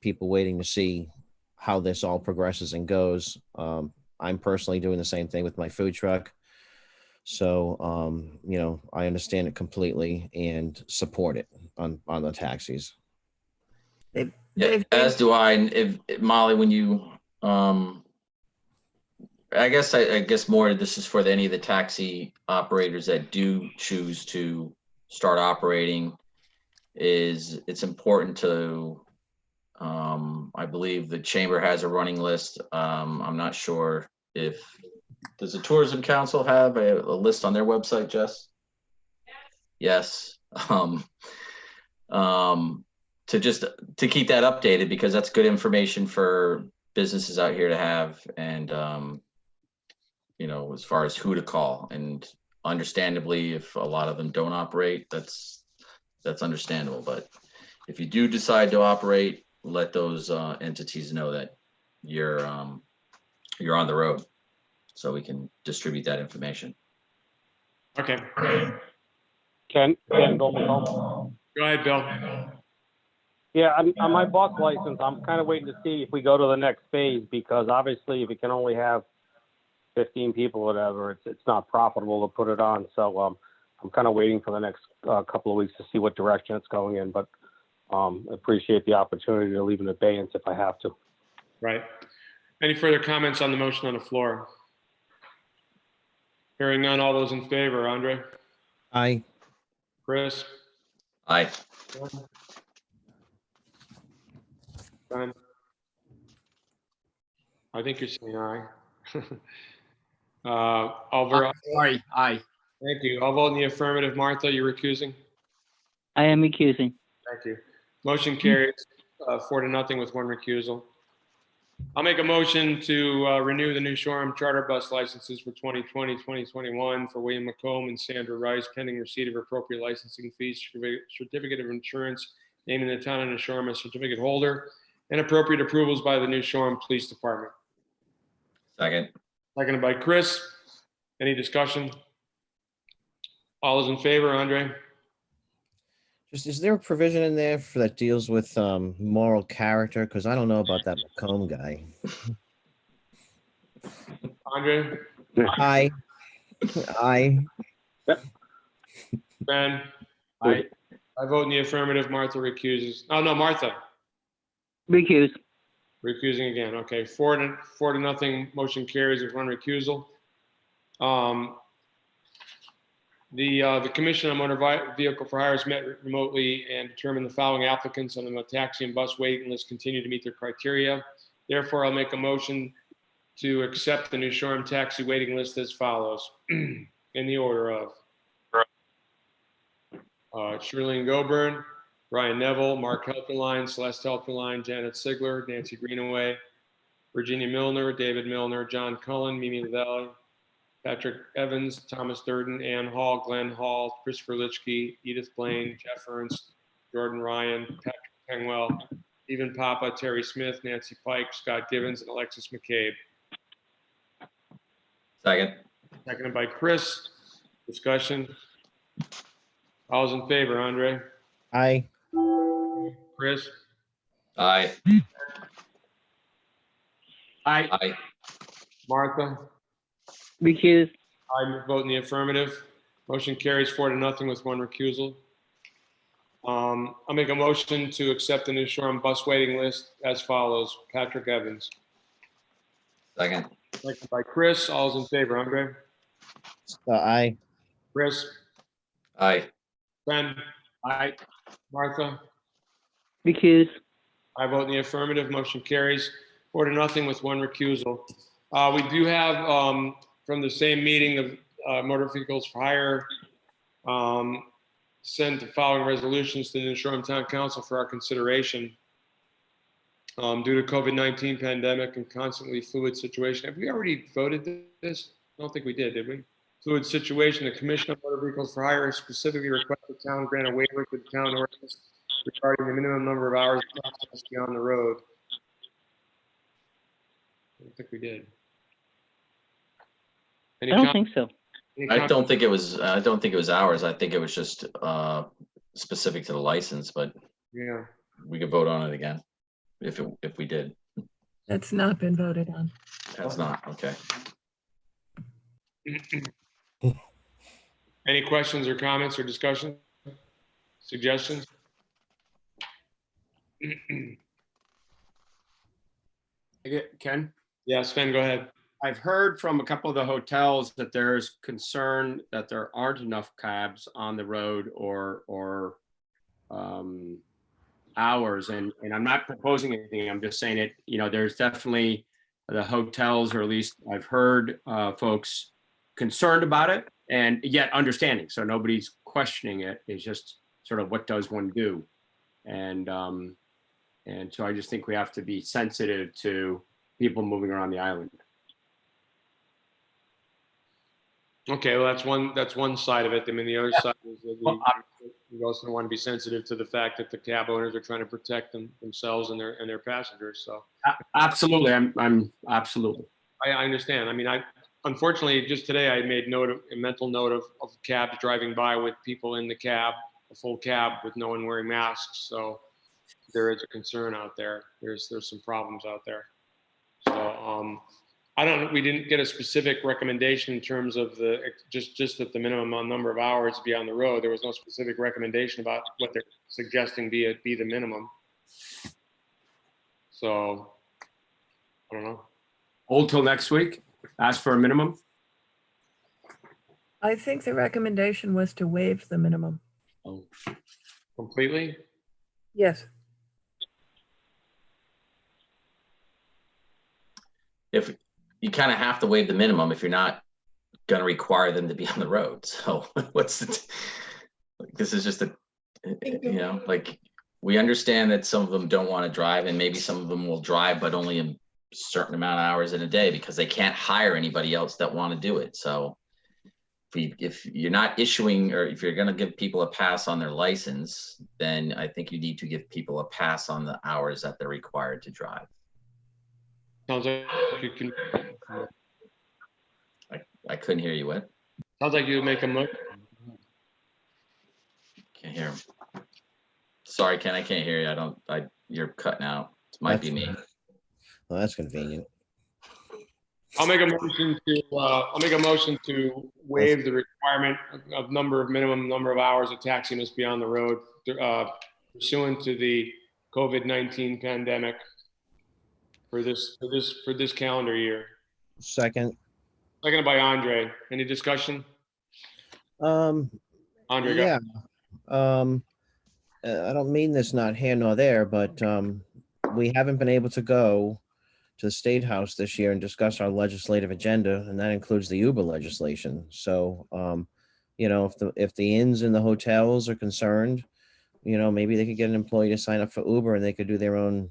people waiting to see how this all progresses and goes. I'm personally doing the same thing with my food truck. So, I understand it completely and support it on the taxis. Yeah, as do I. If Molly, when you, I guess more this is for any of the taxi operators that do choose to start operating. It's important to, I believe the chamber has a running list. I'm not sure if, does the Tourism Council have a list on their website, Jess? Yes. To keep that updated, because that's good information for businesses out here to have, and as far as who to call. And understandably, if a lot of them don't operate, that's understandable. But if you do decide to operate, let those entities know that you're on the road, so we can distribute that information. Okay. Ken, Bill McComb. Go ahead, Bill. Yeah, on my bus license, I'm kind of waiting to see if we go to the next phase, because obviously if you can only have 15 people, whatever, it's not profitable to put it on. So I'm kind of waiting for the next couple of weeks to see what direction it's going in, but appreciate the opportunity to leave in abeyance if I have to. Right. Any further comments on the motion on the floor? Hearing none, all those in favor, Andre? Aye. Chris? Aye. Ben? I think you're saying aye. Sorry, aye. Thank you. I'll vote in the affirmative. Martha, you're recusing? I am recusing. Thank you. Motion carries 4-0 with one recusal. I'll make a motion to renew the New Shoreham charter bus licenses for 2020, 2021 for William McComb and Sandra Rice, pending receipt of appropriate licensing fees, certificate of insurance, naming the town of New Shoreham as certificate holder, and appropriate approvals by the New Shoreham Police Department. Second. Seconded by Chris. Any discussion? All those in favor, Andre? Is there a provision in there that deals with moral character? Because I don't know about that McComb guy. Andre? Aye. Aye. Ben? Aye. I vote in the affirmative. Martha recuses. Oh, no, Martha. Recuse. Recusing again. Okay, 4-0. Motion carries with one recusal. The Commission on Motor Vehicle for Hire has met remotely and determined the following applicants on the taxi and bus waiting list continue to meet their criteria. Therefore, I'll make a motion to accept the New Shoreham taxi waiting list as follows, in the order of Shirlene Goburn, Brian Neville, Mark Helperline, Celeste Helperline, Janet Sigler, Nancy Greenaway, Virginia Milner, David Milner, John Cullen, Mimi Lavelle, Patrick Evans, Thomas Durden, Ann Hall, Glenn Hall, Christopher Litchkey, Edith Blaine, Jeff Ernst, Jordan Ryan, Patrick Pengwell, Stephen Papa, Terry Smith, Nancy Pike, Scott Givens, and Alexis McCabe. Second. Seconded by Chris. Discussion. All's in favor, Andre? Aye. Chris? Aye. Aye. Aye. Martha? Recuse. I vote in the affirmative. Motion carries 4-0 with one recusal. I'll make a motion to accept the New Shoreham bus waiting list as follows. Patrick Evans. Second. Seconded by Chris. All's in favor, Andre? Aye. Chris? Aye. Ben? Aye. Martha? Recuse. I vote in the affirmative. Motion carries 4-0 with one recusal. We do have, from the same meeting of motor vehicles for hire, sent the following resolutions to the New Shoreham Town Council for our consideration. Due to COVID-19 pandemic and constantly fluid situation. Have we already voted this? I don't think we did we? Fluid situation, the Commission of Motor Vehicles for Hire specifically requested the town grant a waiver to the town ordinance regarding the minimum number of hours of access beyond the road. I don't think we did. Any I don't comment? think so. Any I comment? don't think it was, I don't think it was ours. I think it was just specific to the license, but Yeah. we could vote on it again if we did. That's not been voted on. That's not, okay. Any questions or comments or discussion? Suggestions? Ken? Yeah, Sven, go ahead. I've heard from a couple of the hotels that there's concern that there aren't enough cabs on the road or hours. And I'm not proposing anything. I'm just saying it, there's definitely the hotels, or at least I've heard folks concerned about it and yet understanding. So nobody's questioning it. It's just sort of what does one do? And so I just think we have to be sensitive to people moving around the island. Okay, well, that's one side of it. I mean, the other side is that we also want to be sensitive to the fact that the cab owners are trying to protect themselves and their passengers. So Absolutely, I'm absolutely. I understand. I mean, unfortunately just today I made a mental note of cabs driving by with people in the cab, a full cab with no one wearing masks. So there is a concern out there. There's some problems out there. So we didn't get a specific recommendation in terms of just that the minimum number of hours be on the road. There was no specific recommendation about what they're suggesting be the minimum. So I don't know. Hold till next week, ask for a minimum. I think the recommendation was to waive the minimum. Oh, Completely? Yes. If you kind of have to waive the minimum if you're not going to require them to be on the road. So this is just we understand that some of them don't want to drive and maybe some of them will drive, but only a certain amount of hours in a day because they can't hire anybody else that want to do it. So if you're not issuing, or if you're going to give people a pass on their license, then I think you need to give people a pass on the hours that they're required to drive. Sounds like you can. I couldn't hear you. What? Sounds like you make a motion. Can't hear him. Sorry, Ken, I can't hear you. You're cutting out. It might be me. Well, that's convenient. I'll make a motion to waive the requirement of minimum number of hours a taxi must be on the road pursuant to the COVID-19 pandemic for this calendar year. Second. Seconded by Andre. Any discussion? Andre, go. Yeah. I don't mean this not here nor there, but we haven't been able to go to the State House this year and discuss our legislative agenda, and that includes the Uber legislation. So, if the inns and the hotels are concerned, maybe they could get an employee to sign up for Uber and they could do their own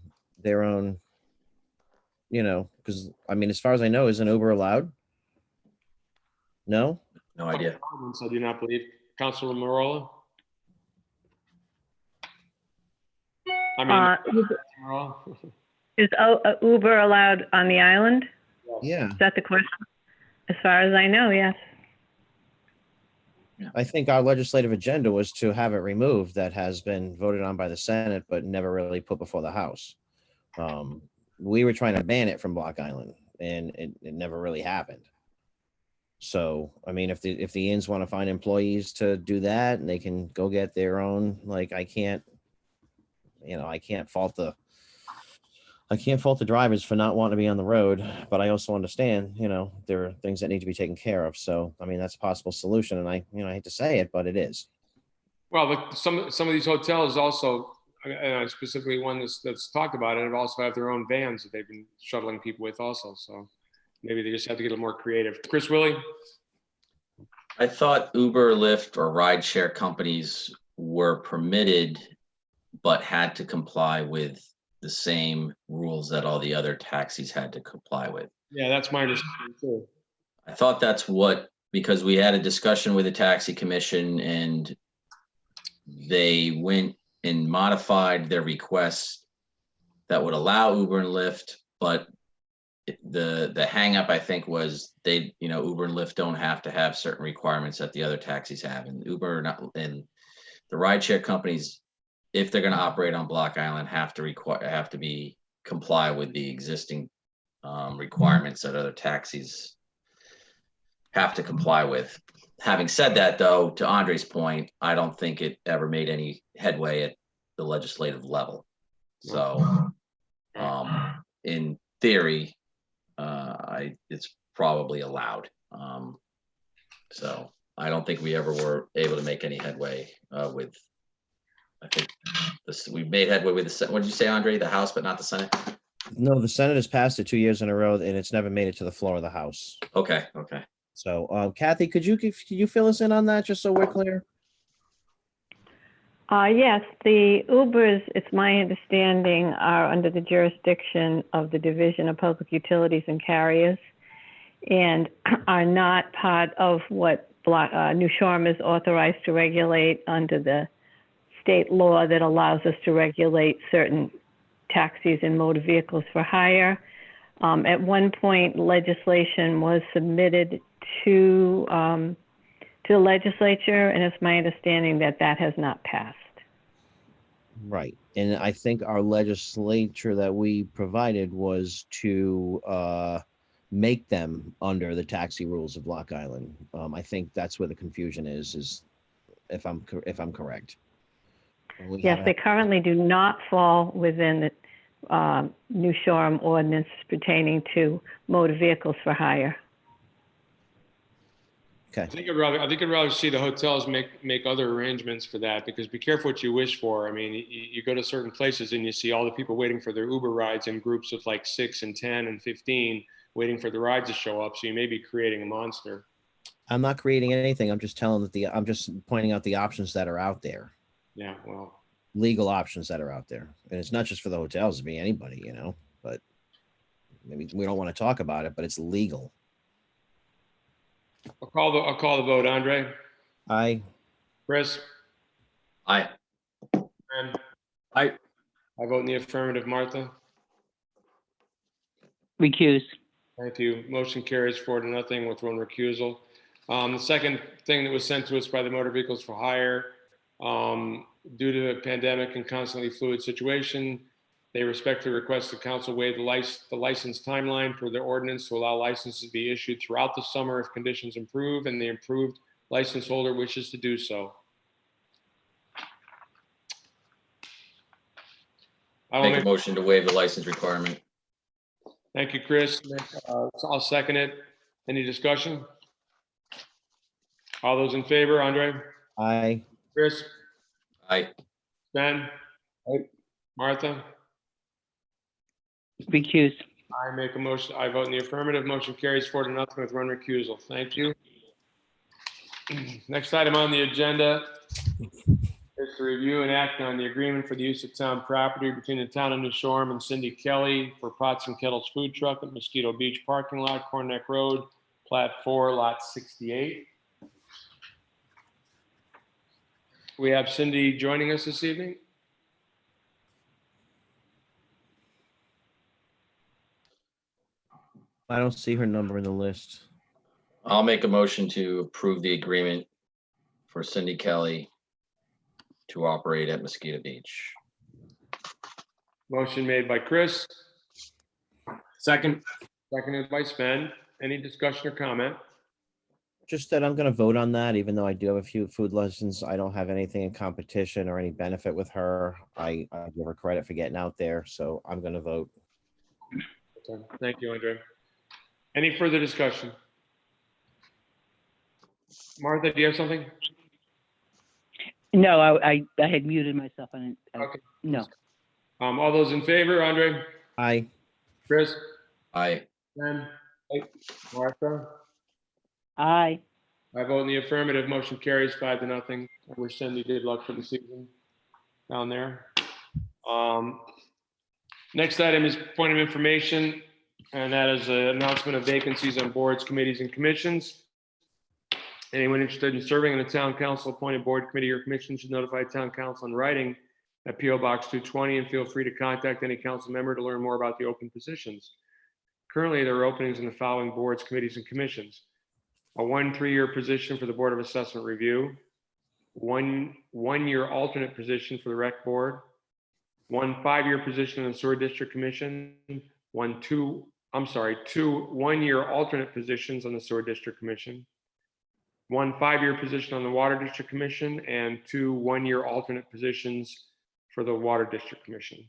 you know, because I mean, as far as I know, isn't Uber allowed? No? No idea. I do not believe. Councilor Marola? I mean, Marola? Is Uber allowed on the island? Yeah. Is that the question? As far as I know, yes. I think our legislative agenda was to have it removed. That has been voted on by the Senate, but never really put before the House. We were trying to ban it from Block Island, and it never really happened. So, I mean, if the inns want to find employees to do that, and they can go get their own, like, I can't fault the drivers for not wanting to be on the road, but I also understand, you know, there are things that need to be taken care of. So, I mean, that's a possible solution, and I hate to say it, but it is. Well, some of these hotels also, specifically one that's talked about it, also have their own vans that they've been shuttling people with also. So maybe they just have to get a little more creative. Chris Willie? I thought Uber, Lyft, or rideshare companies were permitted, but had to comply with the same rules that all the other taxis had to comply with. Yeah, that's my understanding too. I thought that's because we had a discussion with the taxi commission and they went and modified their requests that would allow Uber and Lyft, but the hang up, I think, was Uber and Lyft don't have to have certain requirements that the other taxis have, and Uber and the rideshare companies, if they're going to operate on Block Island, have to comply with the existing requirements that other taxis have to comply with. Having said that, though, to Andre's point, I don't think it ever made any headway at the legislative level. So, in theory, it's probably allowed. So I don't think we ever were able to make any headway with. I think we made headway with the Senate. What did you say, Andre? The House, but not the Senate? No, the Senate has passed it 2 years in a row, and it's never made it to the floor of the House. Okay. So, Kathy, could you fill us in on that, just so we're clear? Yes, the Ubers, it's my understanding, are under the jurisdiction of the Division of Public Utilities and Carriers, and are not part of what New Shoreham is authorized to regulate under the state law that allows us to regulate certain taxis and motor vehicles for hire. At one point, legislation was submitted to the legislature, and it's my understanding that has not passed. Right. And I think our legislature that we provided was to make them under the taxi rules of Block Island. I think that's where the confusion is if I'm correct. Yes, they currently do not fall within the New Shoreham ordinance pertaining to motor vehicles for hire. Okay. I think I'd rather see the hotels make other arrangements for that, because be careful what you wish for. I mean, you go to certain places and you see all the people waiting for their Uber rides in groups of like 6 and 10 and 15, waiting for the rides to show up. So you may be creating a monster. I'm not creating anything. I'm just I'm just pointing out the options that are out there. Yeah, well, legal options that are out there, and it's not just for the hotels. It'd be anybody, you know. But maybe we don't want to talk about it, but it's legal. I'll call the vote. Andre? Aye. Chris? Aye. Ben? Aye. I vote in the affirmative. Martha? Recuse. Thank you. Motion carries 4-0 with one recusal. The second thing that was sent to us by the Motor Vehicles for Hire, due to the pandemic and constantly fluid situation, they respectfully request the council waive the license timeline per their ordinance to allow licenses to be issued throughout the summer if conditions improve and the improved license holder wishes to do so. I will Make a motion to waive the license requirement. Thank you, Chris. I'll second it. Any discussion? All those in favor, Andre? Aye. Chris? Aye. Ben? Aye. Martha? Recuse. I make a motion. I vote in the affirmative. Motion carries 4-0 with one recusal. Thank you. Next item on the agenda is to review and act on the agreement for the use of town property between the town of New Shoreham and Cindy Kelly for Pots and Kettles Food Truck at Mosquito Beach Parking Lot, Corn Neck Road, Plat 4, Lot 68. We have Cindy joining us this evening. I don't see her number in the list. I'll make a motion to approve the agreement for Cindy Kelly to operate at Mosquito Beach. Motion made by Chris, Second, seconded by Sven. Any discussion or comment? Just that I'm gonna vote on that, even though I do have a few food lessons. I don't have anything in competition or any benefit with her. I give her credit for getting out there, so I'm gonna vote. Okay, thank you, Andre. Any further discussion? Martha, do you have something? No, I had muted myself on it. Okay. No. All those in favor, Andre, Aye. Chris, Aye. Ben, Martha? Aye. I vote in the affirmative. Motion carries 5-0. I wish Cindy good luck for the season down there. Next item is point of information, and that is an announcement of vacancies on boards, committees, and commissions. Anyone interested in serving on a town council appointed board, committee, or commission should notify town council in writing at P.O. Box 220, and feel free to contact any council member to learn more about the open positions. Currently, there are openings in the following boards, committees, and commissions: a 1 3-year position for the Board of Assessment Review, one 1-year alternate position for the Rec Board, 1 5-year position in the Sewer District Commission, 2 1-year alternate positions on the Sewer District Commission, 1 5-year position on the Water District Commission, and 2 1-year alternate positions for the Water District Commission.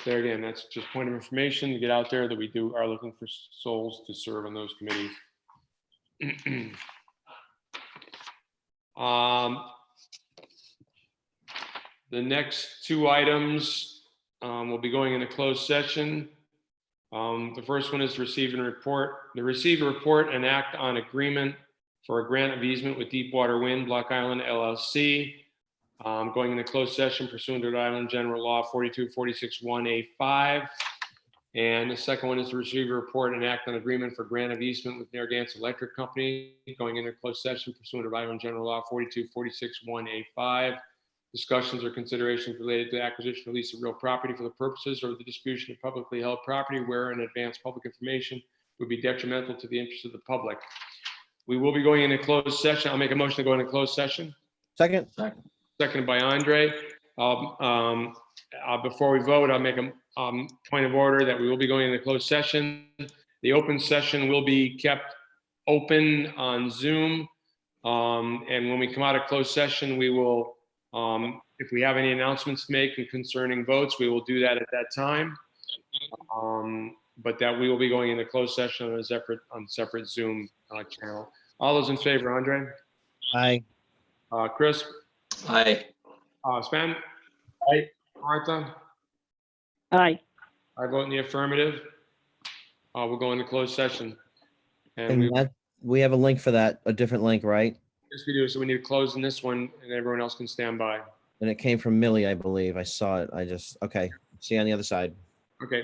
There again, that's just point of information to get out there that we are looking for souls to serve on those committees. The next 2 items will be going into closed session. The first one is receive and report. The receive a report and act on agreement for a grant of easement with Deepwater Wind, Block Island LLC. Going into closed session pursuant to Rhode Island General Law 42461A5. And the second one is to receive a report and act on agreement for grant of easement with Narragansett Electric Company. Going into closed session pursuant to Rhode Island General Law 42461A5. Discussions or considerations related to acquisition or lease of real property for the purposes or the distribution of publicly held property where in advance public information would be detrimental to the interest of the public. We will be going into closed session. I'll make a motion to go into closed session. Second. Seconded by Andre. Before we vote, I'll make a point of order that we will be going into closed session. The open session will be kept open on Zoom. And when we come out of closed session, we will, if we have any announcements to make concerning votes, we will do that at that time. But that we will be going into closed session on a separate Zoom channel. All those in favor, Andre? Aye. Chris? Aye. Sven? Aye. Martha? Aye. I vote in the affirmative. We'll go into closed session. And that, we have a link for that, a different link, right? Yes, we do. So we need to close in this one and everyone else can stand by. And it came from Millie, I believe. I saw it. Okay. See you on the other side. Okay.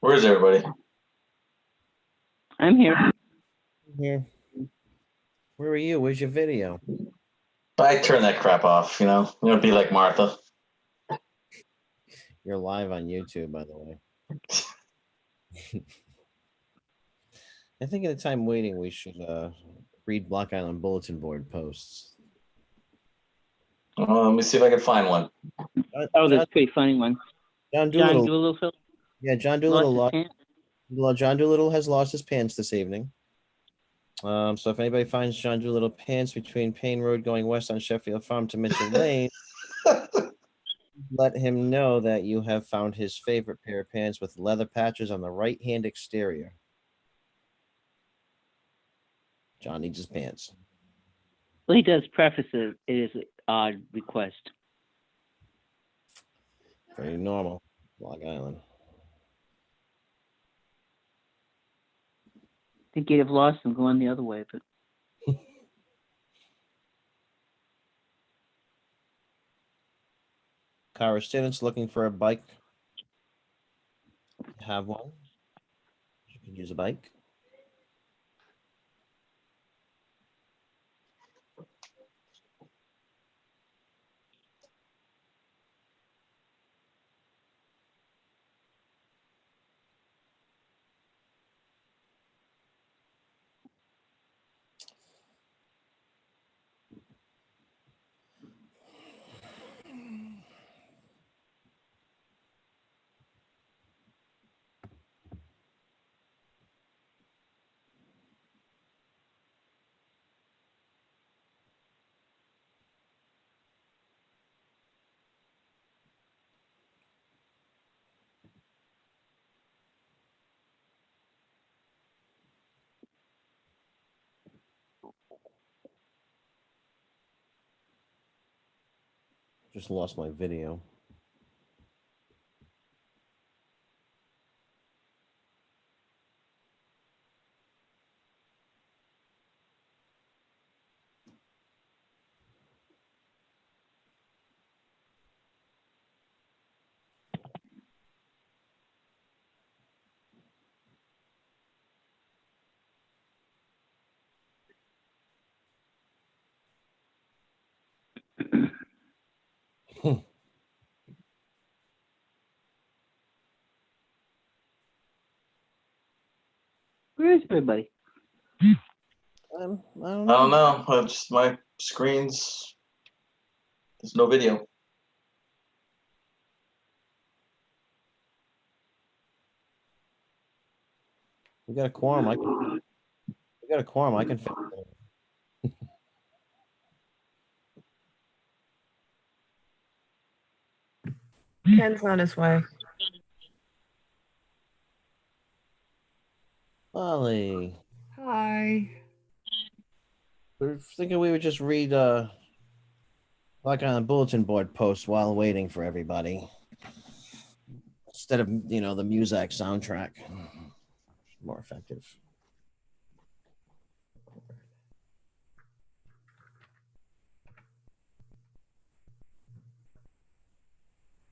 Where's everybody? I'm here. Here. Where are you? Where's your video? I turn that crap off, you know? I'm gonna be like Martha. You're live on YouTube, by the way. I think at the time waiting, we should read Block Island bulletin board posts. Let me see if I can find one. Oh, that's a pretty funny one. John John Doolittle. Doolittle. Yeah, John Lost Doolittle. his pants. John Doolittle has lost his pants this evening. So if anybody finds John Doolittle pants between Payne Road going west on Sheffield Farm to Mitchell Lane, let him know that you have found his favorite pair of pants with leather patches on the right-hand exterior. John needs his pants. Well, he does preface it. It is an odd request. Very normal. Block Island. I think you'd have lost him going the other way, but Kara students looking for a bike. Have one. You can use a bike. Just lost my video. where is everybody? I don't I don't know. Just my screens. There's no video. We got a quorum. We got a quorum. I can. Ken's on his way. Molly, Hi. we're thinking we would just read Block Island bulletin board posts while waiting for everybody, instead of the Muzak soundtrack. More effective.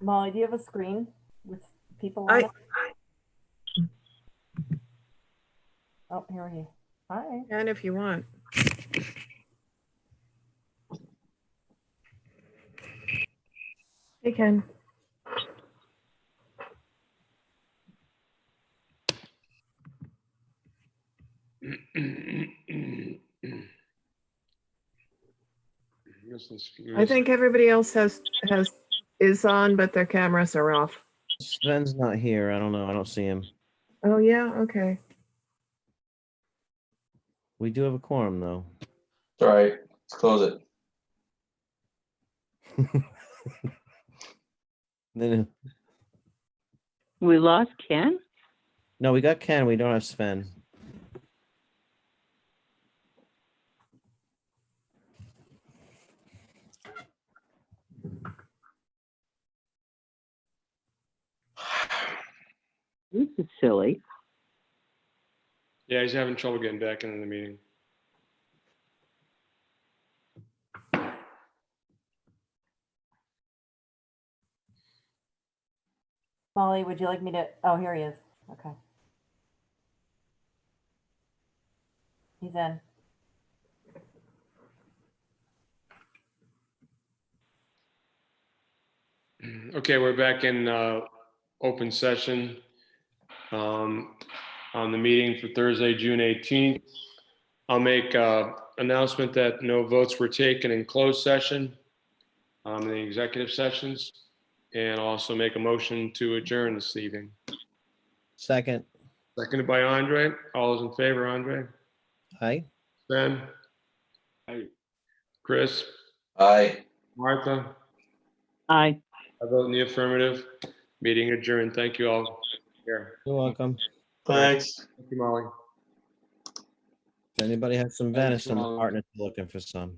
Molly, do you have a screen with people on I it? Oh, here he is. Hi. can if you want. Hey, Ken. I think everybody else is on, but their cameras are off. Sven's not here. I don't know. I don't see him. Oh, yeah, okay. We do have a quorum though. It's all right. Let's close it. Then We lost Ken? no, we got Ken. We don't have Sven. This is silly. Yeah, he's having trouble getting back into the meeting. Molly, would you like me to? Oh, here he is. Okay. He's in. Okay, we're back in open session on the meeting for Thursday, June 18th. I'll make announcement that no votes were taken in closed session, in the executive sessions, and I'll also make a motion to adjourn this evening. Second. Seconded by Andre. All those in favor, Andre? Aye. Ben? Aye. Chris? Aye. Martha? Aye. I vote in the affirmative. Meeting adjourned. Thank you all. Here. You're welcome. Thanks. Thank you, Molly. If anybody has some Thanks, venison, the Molly. partner's looking for some.